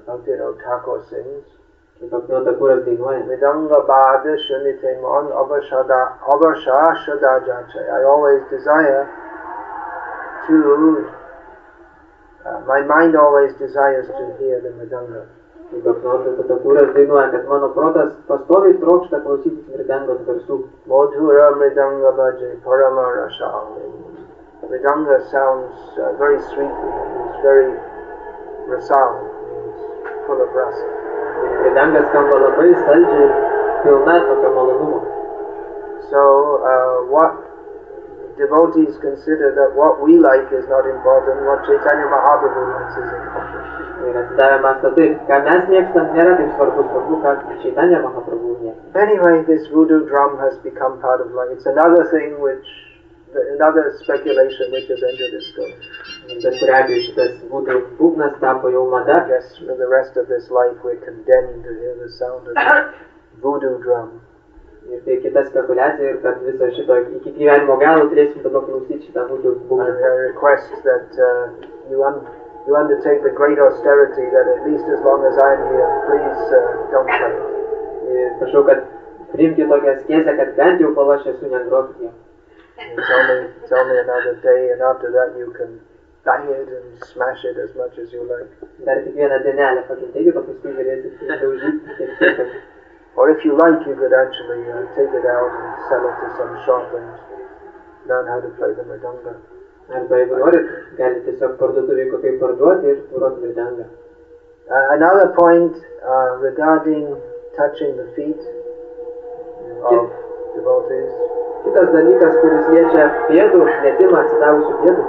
Bhaktivinoda Thakur sings. Kaip Bhaktivinoda Thakuras dainuoja. Mridanga bhada shunite mon avasha shada jachai. I always desire to, my mind always desires to hear the mridanga. Kaip Bhaktivinoda Thakuras dainuoja, kad mano protas pastoviai trokšta klausytis mridangos garsų. Madhura mridanga bhaje parama rasha. Mridanga sounds very sweetly. It's very rasal. Full of rasa. Mridangas skamba labai saldžiai ir pilna tokio malonumo. So, what devotees consider that what we like is not important, what Chaitanya Mahaprabhu likes is important. Ir atsidavę mąsto taip, ką mes mėgstam, nėra taip svarbu, ką Chaitanya Mahaprabhu mėgsta. Anyway, this voodoo drum has become part of life. It's another thing another speculation which has entered the story. Bet kuriuo atveju šitas būgnas tapo jau mada. Yes, for the rest of this life we're condemned to hear the sound of the voodoo drum. Ir tai kita spekulacija, ir kad viso šito iki gyvenimo galo turėsim dabar klausyti šitą būgną. And I request that you undertake the great austerity that at least as long as I'm here, please don't play it. Ir prašau, kad priimti tokią askezę, kad bent jau kol aš esu negrokit jo. It's only another day, and after that you can bang it and smash it as much as you like. Dar tik vieną dienelę pakentėkit, o paskui galėsit daužyti. Or if you like, you could actually take it out and sell it to some shop and learn how to play the mridanga. Arba jeigu norit, galite tiesiog parduotuvėje kokiai parduoti ir groti mridangą. Another point regarding touching the feet of devotees. Kitas dalykas, kuris liečia pėdų, lietimą atsidavusių pėdų.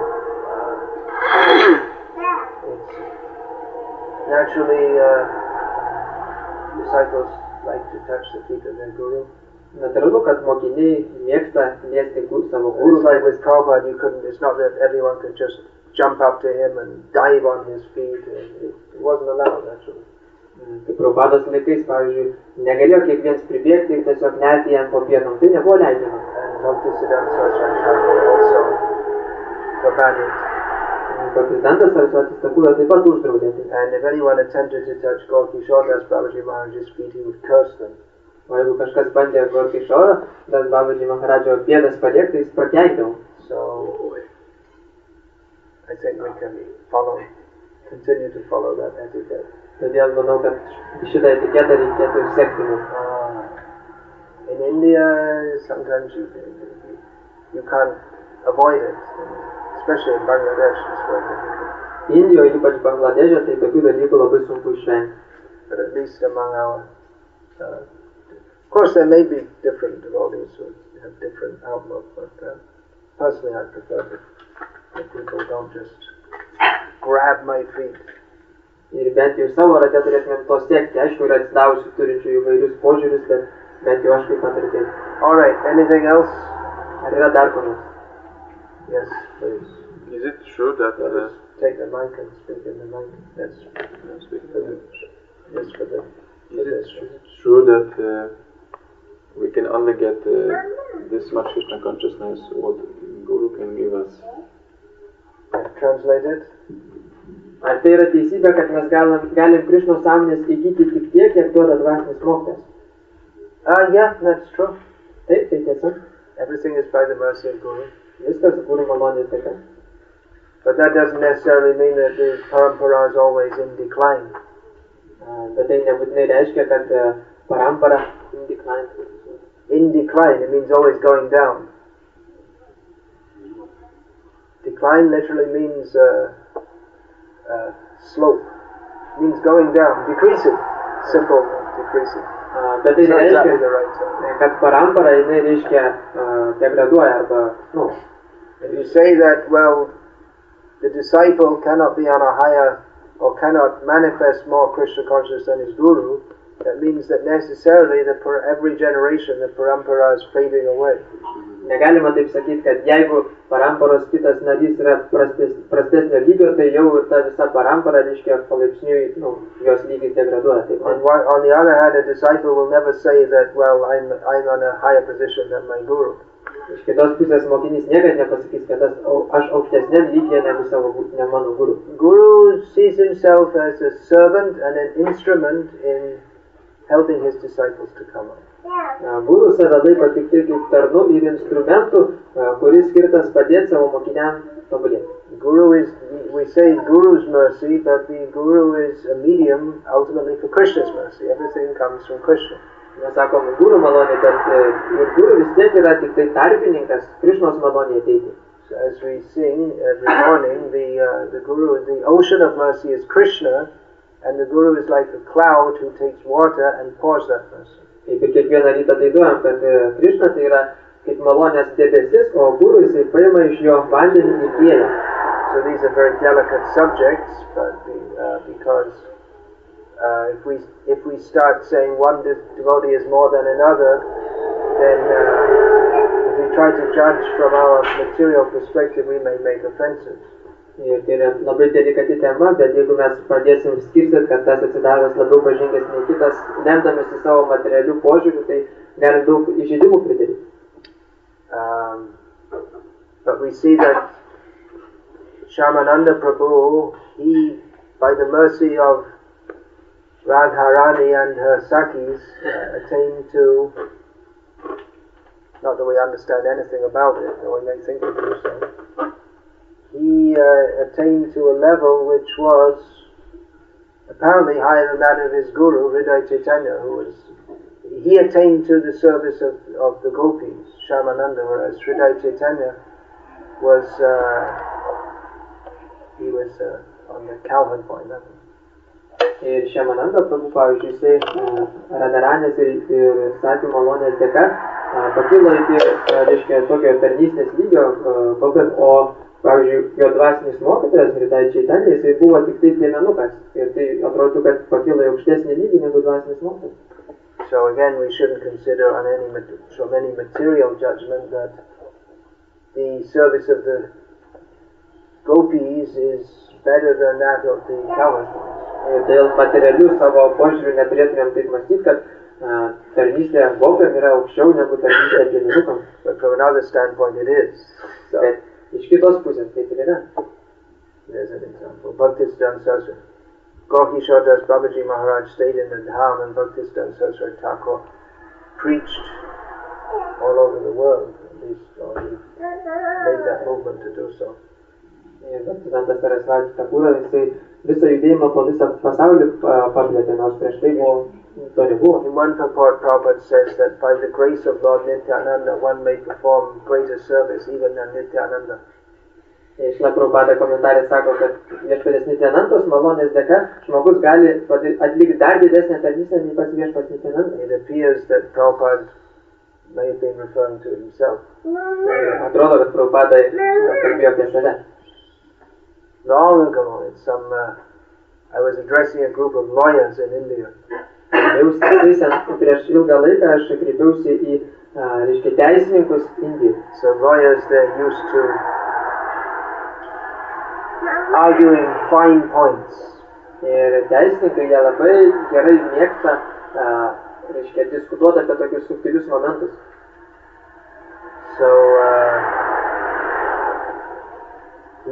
Naturally, disciples like to touch the feet of their guru. Natūralu, kad mokiniai mėgsta liesti savo It's guru. like with Prabhupada, it's not that everyone could just jump up to him and dive on his feet. It wasn't allowed, actually. Kaip Prabhupados laikais, pavyzdžiui, negalėjo kiekvienas pribėgti ir tiesiog nerti jam po pėdom. Tai nebuvo leidžiama. Bhaktisiddhanta Saraswati Thakur also forbade it. Bhaktisiddhanta Saraswati Thakur taip pat uždraudė. And if anyone attempted to touch Gaur-Kishore Das Babaji Maharaj's feet, he would curse them. O jeigu kažkas bandė Gaur-Kishore Das Babaji Maharadžo pėdas paliekti, jis prakeikdavo. So, I think we can continue to follow that etiquette. Todėl manau, kad šitą etiketą reikėtų sekti. In India, sometimes you can't avoid it, especially in Bangladesh. It's very difficult. Indijoje, ypač Bangladeše, tai tokių dalykų labai sunku išvengti. But at least among our, of course, there may be different devotees who have different outlook, but personally, I prefer that people don't just grab my feet. Ir bent jau savo rate turėtumėm to siekti. Aišku, yra atsidavusių turinčių įvairius požiūrius, bet bent jau aš kaip patirtė. Alright, anything else? Ar yra dar ko nors? Yes, please. Is it true that take the mic and speak in the mic. That's just for the. is it true that we can only get this much Krishna consciousness what Guru can give us? Translated. Ar tai yra teisybė, kad mes galim Krišnos sąmonės įgyti tik tiek, kiek duoda dvasinis mokytojas? Yeah, that's true. Taip, tai tiesa. Everything is by the mercy of Guru. Viskas Guru malonės dėka. But that doesn't necessarily mean that the parampara is always in decline. Bet tai nebūtinai reiškia, kad parampara in decline. In decline, it means always going down. Decline literally means slope. It means going down, decreasing. Simple decreasing. Bet tai It's not exactly reiškia, the right term. kad parampara jinai reiškia degraduoja arba, If you say that, well, the disciple cannot be on a higher or cannot manifest more Krishna consciousness than his guru, that means that necessarily every generation the parampara is fading away. Negalima taip sakyti, kad jeigu paramparos kitas narys yra prastesnio lygio, tai jau ir ta visa parampara reiškia palaipsniui, jos lygis degraduoja. Taip. On the other hand, a disciple will never say that, well, I'm on a higher position than my guru. Iš kitos pusės mokinys niekad nepasakys, kad aš aukštesniam lygyje negu mano guru. Guru sees himself as a servant and an instrument in helping his disciples to come up. Guru save laiko tik tai kaip tarnu ir instrumentu, kuris skirtas padėti savo mokiniam tobulėti. Guru is, we say Guru's mercy, but the Guru is a medium ultimately for Krishna's mercy. Everything comes from Krishna. Mes sakom Guru malonė, bet ir Guru vis tiek yra tik tai tarpininkas Krišnos malonė ateiti. So as we sing every morning, the Guru, the ocean of mercy is Krishna, and the Guru is like a cloud who takes water and pours that mercy. Kaip ir kiekvieną rytą dainuojam, kad Krišna tai yra kaip malonės debesis, o Guru jisai paima iš jo vandenį ir lieja. So these are very delicate subjects, but because if we start saying one devotee is more than another, then if we try to judge from our material perspective, we may make offenses. Ir tai yra labai delikati tema, bet jeigu mes pradėsim skirstyti, kad tas atsidavęs labiau pažengęs nei kitas, remdamėsi savo materialių požiūrių, tai galim daug įžeidimų pridaryti. But we see that Shyamananda Prabhu, he, by the mercy of Radharani and her Sakhis, attained to, not that we understand anything about it, though we may think we do so, he attained to a level which was apparently higher than that of his guru, Hridaya Chaitanya, he attained to the service of the gopis, Shyamananda, whereas Hridaya Chaitanya was, he was on the cowherd point level. Ir Shyamananda Prabhu, pavyzdžiui, jisai Radharanės ir Sakių malonės dėka pakilo iki, reiškia, tokio tarnystės lygio, o pavyzdžiui, jo dvasinis mokytojas, Hridaya Chaitanya, jisai buvo tik tai piemenukas. Ir tai atrodo, kad pakilo į aukštesnį lygį negu dvasinis mokytojas. So again, we shouldn't consider from any material judgment that the service of the gopis is better than that of the cowherd boys. Ir dėl materialių savo požiūrių neturėtumėm taip mąstyti, kad tarnystė gopiam yra aukščiau negu tarnystė piemenukam. But from another standpoint it is. So, bet iš kitos pusės taip ir yra. There's an example. Bhaktistan Sasra. Gorkishore Das Babaji Maharaj stayed in the Dham, and Bhaktistan Sasra Thakur preached all over the world. At least he made that movement to do so. Bhaktivedanta Sarasvati Thakuras, jisai visą judėjimą po visą pasaulį paplėtė, nors prieš tai to nebuvo. In one purport, Prabhupada says that by the grace of Lord Nityananda, one may perform greater service even than Nityananda. Šla Prabhupada komentarė sako, kad viešpatės Nityanandos malonės dėka žmogus gali atlikti dar didesnę tarnystę nei pats viešpats Nityananda. It appears that Prabhupada may have been referring to himself. Atrodo, kad Prabhupada kalbėjo apie save. Long ago, I was addressing a group of lawyers in India. Prieš ilgą laiką aš kreipiausi į, reiškia, teisininkus Indijoje. So lawyers, they're used to arguing fine points. Ir teisininkai jie labai gerai mėgsta, reiškia, diskutuoti apie tokius subtilius momentus. So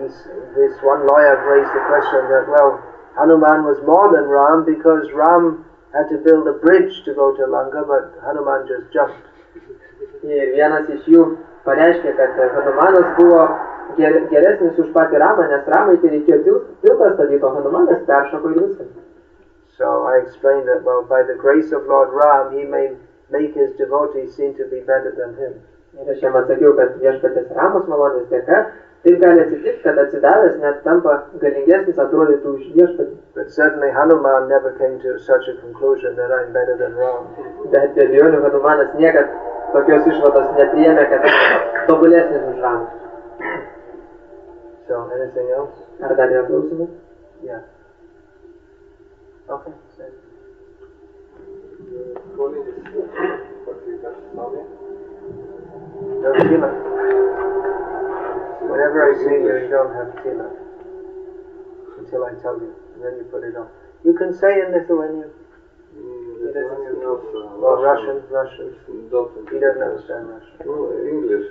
this one lawyer raised the question that, well, Hanuman was more than Ram because Ram had to build a bridge to go to Lanka, but Hanuman just jumped. Ir vienas iš jų pareiškė, kad Hanumanas buvo geresnis už patį Ramą, nes Ramai tai reikėjo tiltą statyti, o Hanumanas peršoko ir viskas. So I explained that, well, by the grace of Lord Ram, he may make his devotees seem to be better than him. Ir aš jam atsakiau, kad viešpatės Ramos malonės dėka, taip gali atsitikti, kad atsidavęs net tampa galingesnis atrodytų už viešpatį. But certainly Hanuman never came to such a conclusion that I'm better than Ram. Bet be abejonių Hanumanas niekad tokios išvados nepriėmė, kad tobulesnis už Ramą. So, anything else? Ar dar yra klausimų? Yeah. Okay. No tilak. Whenever I see you don't have tilak. Until I tell you. And then you put it on. You can say in Lithuanian. Well, Russian. He doesn't understand Russian. No, English.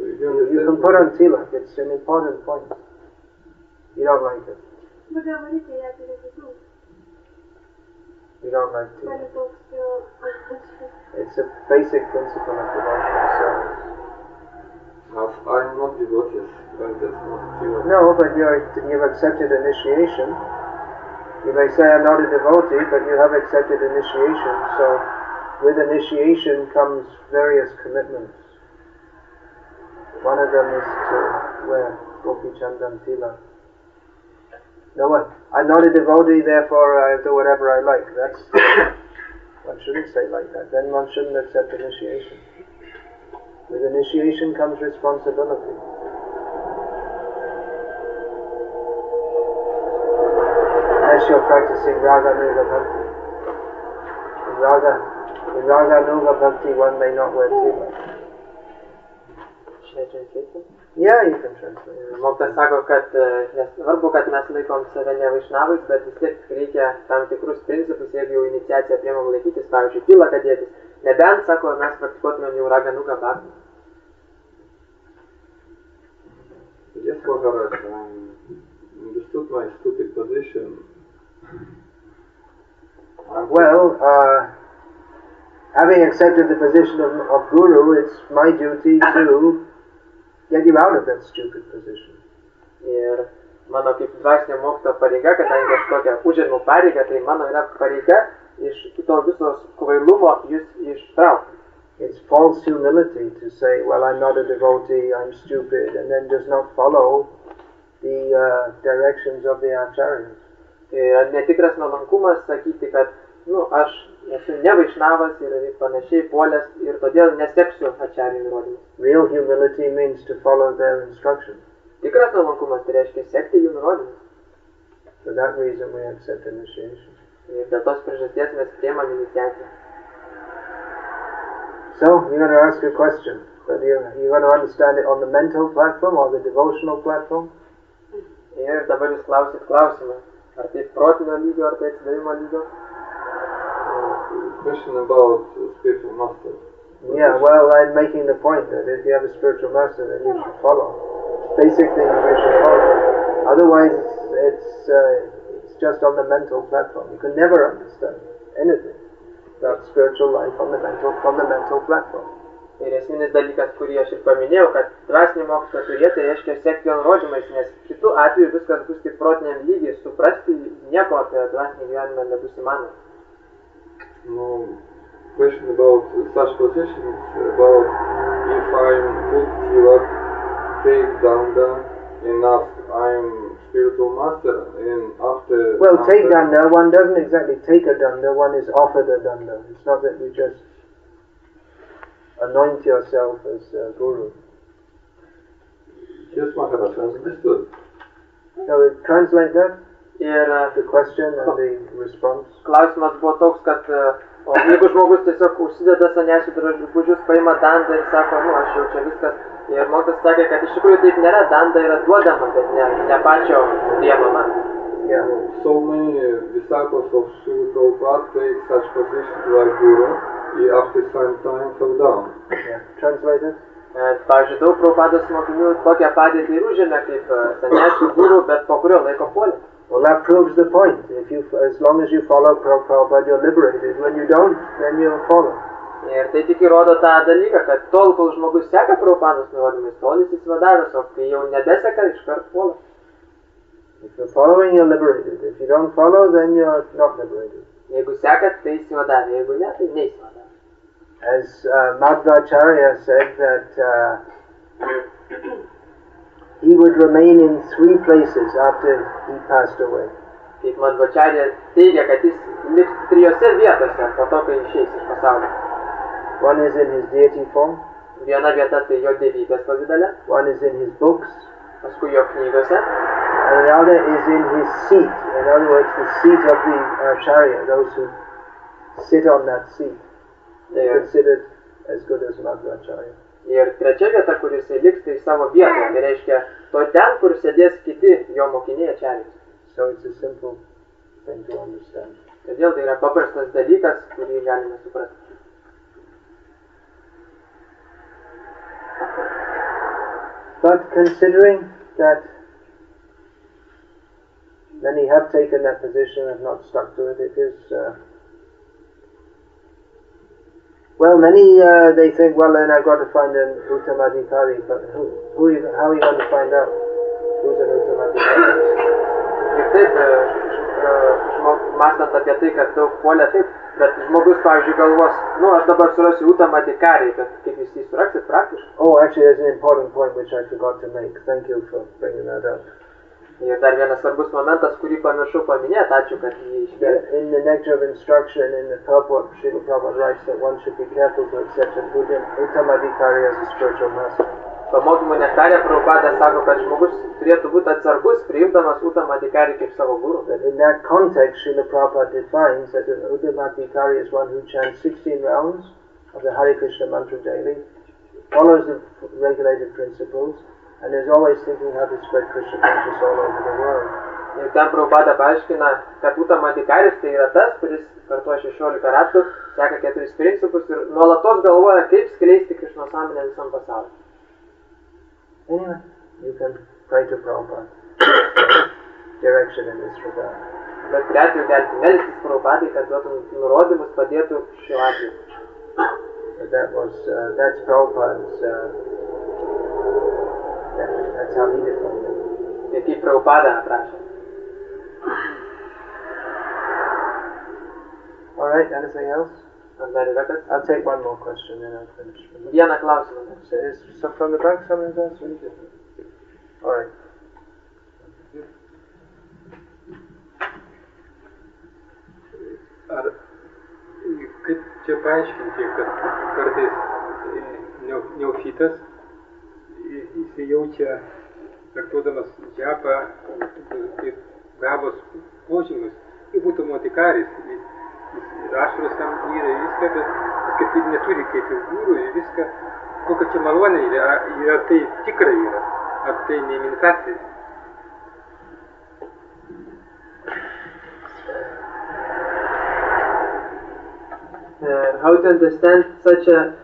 You can put on tilak. It's an important point. You don't like it. You don't like tilak. It's a basic principle of devotional service. I'm not devotees, but that's not true. No, but you've accepted initiation. You may say I'm not a devotee, but you have accepted initiation. So with initiation comes various commitments. One of them is to wear Gopi Chandan Tilak. No one. I'm not a devotee, therefore I'll do whatever I like. That's one shouldn't say like that. Then one shouldn't accept initiation. With initiation comes responsibility. Unless you're practicing Raga Nuga Bhakti. In Raga Nuga Bhakti one may not wear tilak. Should I translate them? Yeah, you can translate. Mokytojas sako, kad nesvarbu, kad mes laikom save ne vaišnavais, bet vis tiek reikia tam tikrus principus, jeigu jau iniciaciją priimam laikytis, pavyzdžiui, tilaką dėtis. Nebent, sako, mes praktikuotumėm jau Raga Nuga Bhakti. Yes, Maharaj, I understood my stupid position. Well, having accepted the position of Guru, it's my duty to get you out of that stupid position. Ir mano kaip dvasinio mokytojo pareiga, kadangi aš tokią užėmiau pareigą, tai mano yra pareiga iš to visos kvailumo jūs ištraukti. It's false humility to say, well, I'm not a devotee, I'm stupid, and then just not follow the directions of the acharyas. Tai netikras nuolankumas sakyti, kad aš esu ne vaišnavas ir panašiai puolęs ir todėl neseksiu acharyų nurodymų. Real humility means to follow their instructions. Tikras nuolankumas tai reiškia sekti jų nurodymus. For that reason we accept initiation. Ir dėl tos priežasties mes priimam iniciaciją. So, you're going to ask a question. Whether you're going to understand it on the mental platform or the devotional platform? Ir dabar jūs klausit klausimą. Ar tai protinio lygio, ar tai atsidavimo lygio? Question about spiritual master. Yeah, well, I'm making the point that if you have a spiritual master, then you should follow. Basic things you should follow. Otherwise, it's just on the mental platform. You can never understand anything about spiritual life from the mental platform. Ir esminis dalykas, kurį aš ir paminėjau, kad dvasinį mokytoją turėti reiškia sekti jo nurodymais, nes kitu atveju viskas bus tik protiniam lygiai, suprasti nieko apie dvasinį gyvenimą nebus įmanoma. No, question about such positions, about if I'm put tilak, take danda, and I'm spiritual master, and after... Well, take danda, one doesn't exactly take a danda, one is offered a danda. It's not that you just anoint yourself as Guru. Yes, Maharaj, I understood. So translate that, Ir the question and the response. klausimas buvo toks, kad jeigu žmogus tiesiog užsideda sanyašių drabužius, paima dandą ir sako, aš jau čia viskas. Ir mokytojas sakė, kad iš tikrųjų taip nėra, danda yra duodama, bet ne pačio priemama. Yeah. So many disciples of Srila Prabhupada take such positions like Guru, after some time fell down. Yeah. Translate it. Pavyzdžiui, daug Prabhupados mokinių tokią padėtį ir užėmė kaip sannyasių guru, bet po kurio laiko puolė. Well, that proves the point. As long as you follow Prabhupada, you're liberated. When you don't, then you're followed. Ir tai tik įrodo tą dalyką, kad tol, kol žmogus seka Prabhupados nurodymais, tol jis įsivadavęs, o kai jau nebeseka, iškart puola. If you're following, you're liberated. If you don't follow, then you're not liberated. Jeigu sekat, tai įsivadavė, jeigu ne, tai neįsivadavė. As Madhvacharya said that he would remain in 3 places after he passed away. Kaip Madhvacharya teigia, kad jis liks 3 vietose po to, kai išeis iš pasaulio. One is in his deity form. Viena vieta tai jo dievybės pavydale. One is in his books. Paskui jo knygose. And the other is in his seat. In other words, the seat of the Acharya, those who sit on that seat. Considered as good as Madhvacharya. Ir trečia vieta, kur jisai liks, tai savo vietoje. Tai reiškia, to ten, kur sėdės kiti jo mokiniai ačarijos. So it's a simple thing to understand. Todėl tai yra paprastas dalykas, kurį galime suprasti. But considering that many have taken that position and not stuck to it, it is well, many they think, well, then I've got to find an Uttamadhikari, but how are you going to find out who's an Uttamadhikari? Ir taip, mąstant apie tai, kad daug puolė taip, bet žmogus, pavyzdžiui, galvos, aš dabar surasiu Uttamadhikari, bet kaip jūs jį suraksit praktiškai? Oh, actually, there's an important point which I forgot to make. Thank you for bringing that up. Ir dar vienas svarbus momentas, kurį pamiršau paminėti, ačiū, kad jį iškėlė. In the Nectar of Instruction, in the purport, Srila Prabhupada writes that one should be careful to accept an Uttamadhikari as a spiritual master. Pamokymų nektarė Prabhupada sako, kad žmogus turėtų būti atsargus, priimdamas Uttamadhikari kaip savo guru. But in that context, Srila Prabhupada defines that an Uttamadhikari is one who chants 16 rounds of the Hare Krishna mantra daily, follows the regulated principles, and is always thinking how to spread Krishna consciousness all over the world. Ir ten Prabhupada paaiškina, kad Uttamadhikaris tai yra tas, kuris kartuoja 16 ratų, seka 4 principus ir nuolatos galvoja, kaip skleisti Krishnos sąmonę visam pasauliu. Anyway, you can pray to Prabhupada. Direction in this regard. Bet prie atveju galite melstis Prabhupadai, kad duotų nurodymus, padėtų šiuo atveju. That's Prabhupada's that's how he defined it. Tai kaip Prabhupada aprašė. All right, anything else? Ar dar yra kas? I'll take one more question and I'll finish. Vieną klausimą. Is some from the back, someone's answering? All right. Ar kaip čia paaiškinti, kad kartais neofitas jis jaučia, kartuodamas džapą, kaip gavos požymius, kaip būtų Uttamadhikaris, jis ašaros tam yra viską, bet kaip jis neturi kaip ir guru ir viską, kokia čia malonė yra tai tikrai yra, ar tai ne imitacija. How to understand such an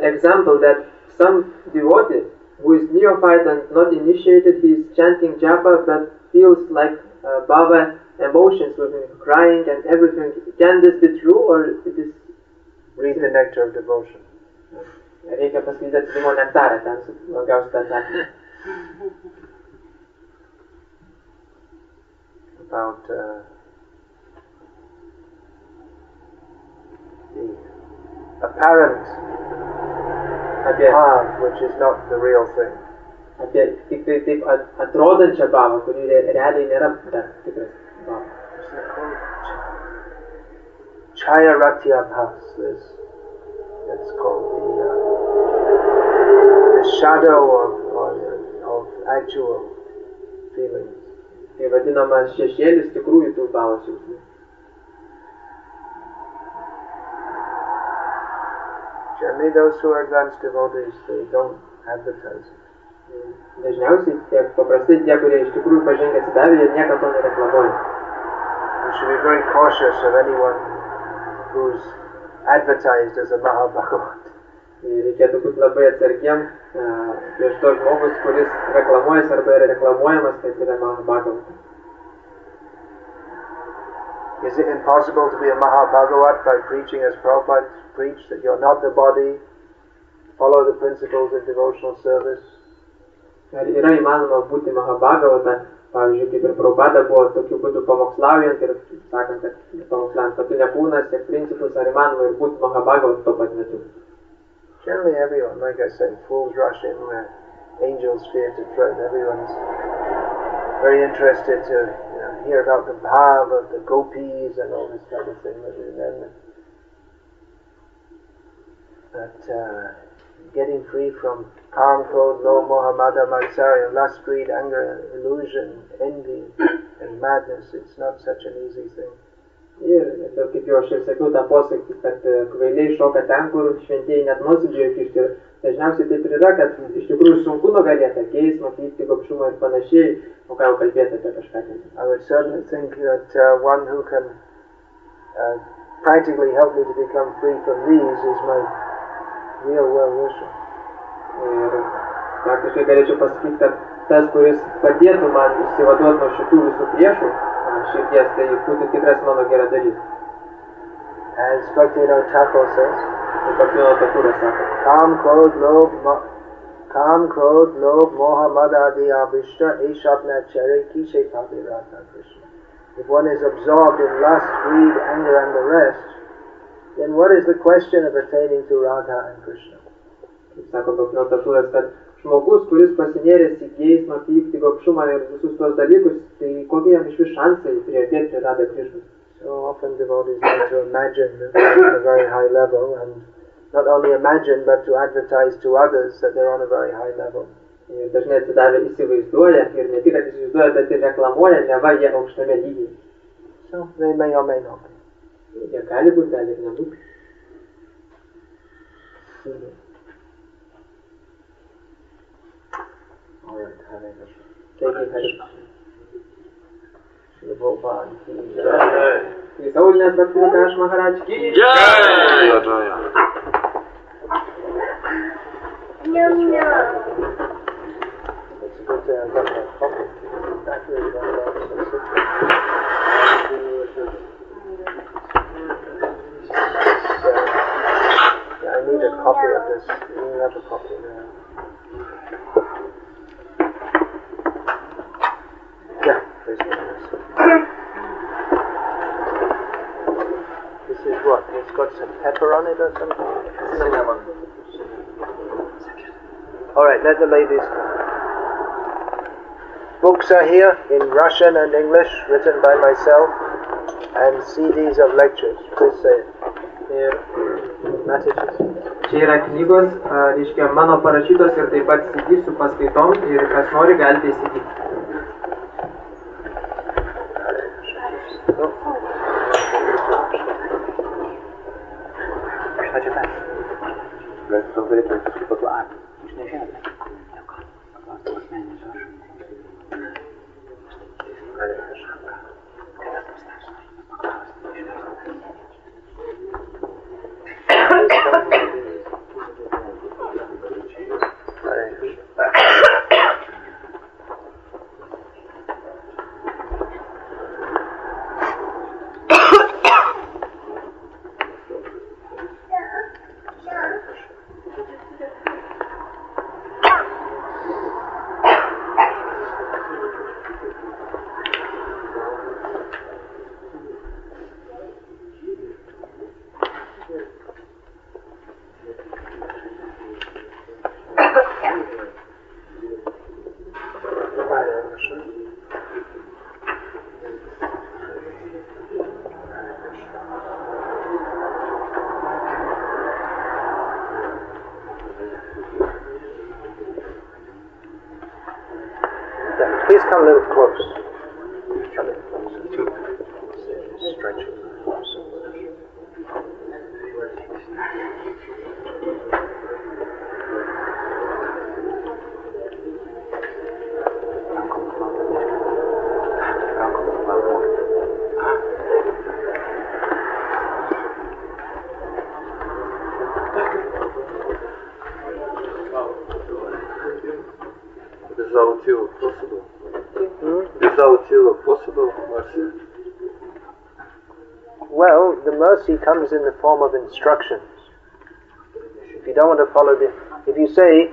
example that some devotee who is neophyte and not initiated, he is chanting japa but feels like bhava emotions with him, crying and everything. Can this be true or it is... Read the Nectar of Devotion. Reikia paskaityti atsidumo nektarą, ten gausi tą atsakymą. About the apparent harm, which is not the real thing. Apie tik tai taip atrodančią bhavą, kuri realiai nėra tikras bhava. Chayaratya-bhas, that's called the shadow of actual feelings. Tai vadinamas šešėlis tikrųjų tų bhavos jausmų. Generally, those who are advanced devotees, they don't advertise it. Dažniausiai, paprastai tie, kurie iš tikrųjų pažengia atsidavę, jie niekada to nereklamuoja. We should be very cautious of anyone who's advertised as a Mahabhagavat. Reikėtų būti labai atsargiem prieš tos žmogus, kuris reklamuojas arba yra reklamuojamas, kad yra Mahabhagavata. Is it impossible to be a Mahabhagavat by preaching as Prabhupada preached, that you're not the body, follow the principles of devotional service? Ar yra įmanoma būti Mahabhagavata, pavyzdžiui, kaip ir Prabhupada buvo tokiu būdu pamokslaujant ir sakant, kad pamokslaujant, kad tu nekūnas, tiek principus, ar įmanoma ir būti Mahabhagavata tuo pat metu? Generally everyone, like I said, fools rush in where angels fear to tread. Everyone's very interested to hear about the bhav of the gopis and all this kind of thing. But getting free from calm, code, low, moha, mada, matsarya, lust, greed, anger, illusion, envy, and madness, it's not such an easy thing. Ir kaip jau aš ir sakiau tą posakį, kad kvailiai šoka ten, kur šventieji net nuosidžiai kišti. Ir dažniausiai taip ir yra, kad iš tikrųjų sunku nugalėti geismą, pyktį, gobšumą ir panašiai, o ką jau kalbėti apie kažką. I would certainly think that one who can practically help me to become free from these is my real well-wisher. Ir praktiškai galėčiau pasakyti, kad tas, kuris padėtų man išsivaduoti nuo šitų visų priešų, širdies, tai būtų tikras mano geradarys. As Bhaktivinoda Thakur says, Kam, Krodh, Lobh, Moha, Mada, Adi, Abhishta, Eshapna, Chare, Kishe, Bhakti, Radha, Krishna. If one is absorbed in lust, greed, anger and the rest, then what is the question of attaining to Radha and Krishna? Kaip sako Bhaktivinoda Thakuras, kad žmogus, kuris pasinėręs į geismą, pyktį, gobšumą ir visus tos dalykus, tai kokie jam išvis šansai priartėti prie Radha Krishnos? So often devotees like to imagine that they're on a very high level, and not only imagine, but to advertise to others that they're on a very high level. Ir dažnai atsidavę įsivaizduoja, ir ne tik įsivaizduoja, bet ir reklamuoja, neva jie aukštame lygyje. So they may or may not be. Jie gali būti, gali ir nebūti. Alright, Hare Krishna. Taigi, Hare Krishna. Shri Prabhupada ki jai. Visaulinės Bhaktivinoda Maharaj ki Jai! It's good to have that coffee. Actually, I need a copy of this. You have a copy now. Yeah, please. This is what? It's got some pepper on it or something? Cinnamon. Alright, let the ladies come. Books are here in Russian and English, written by myself, and CDs of lectures. Please say it. Here, messages. Čia yra knygos, reiškia, mano parašytos ir taip pat CD su paskaitom ir kas nori galite įsigyti. Please come a little close. Come in close. Stretch it. possible mercy? Well, the mercy comes in the form of instructions. If you don't want to follow if you say,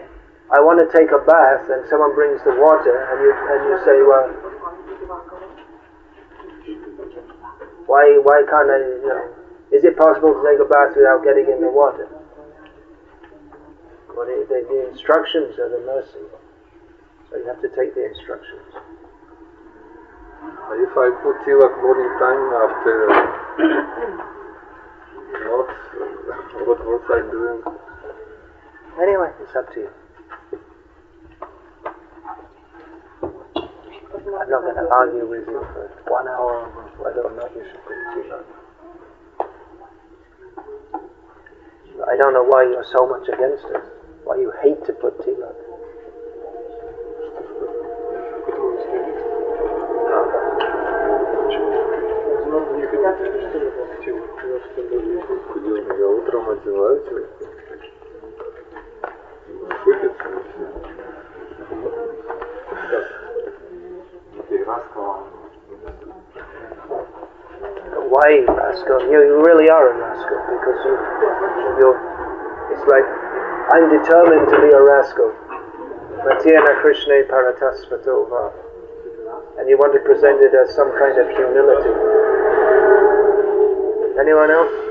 I want to take a bath, and someone brings the water, and you say, well, why can't I, is it possible to take a bath without getting in the water? Well, the instructions are the mercy. So you have to take the instructions. If I put tilak morning time after not, what was I doing? Anyway, it's up to you. I'm not going to argue with you for 1 hour on whether or not you should put tilak. I don't know why you're so much against it. Why you hate to put tilak. Я утром одеваюсь, сыпется. Why rascal? You really are a rascal because it's like, I'm determined to be a rascal. Matyena Krishna Paratasvatova. And you want to present it as some kind of humility. Anyone else?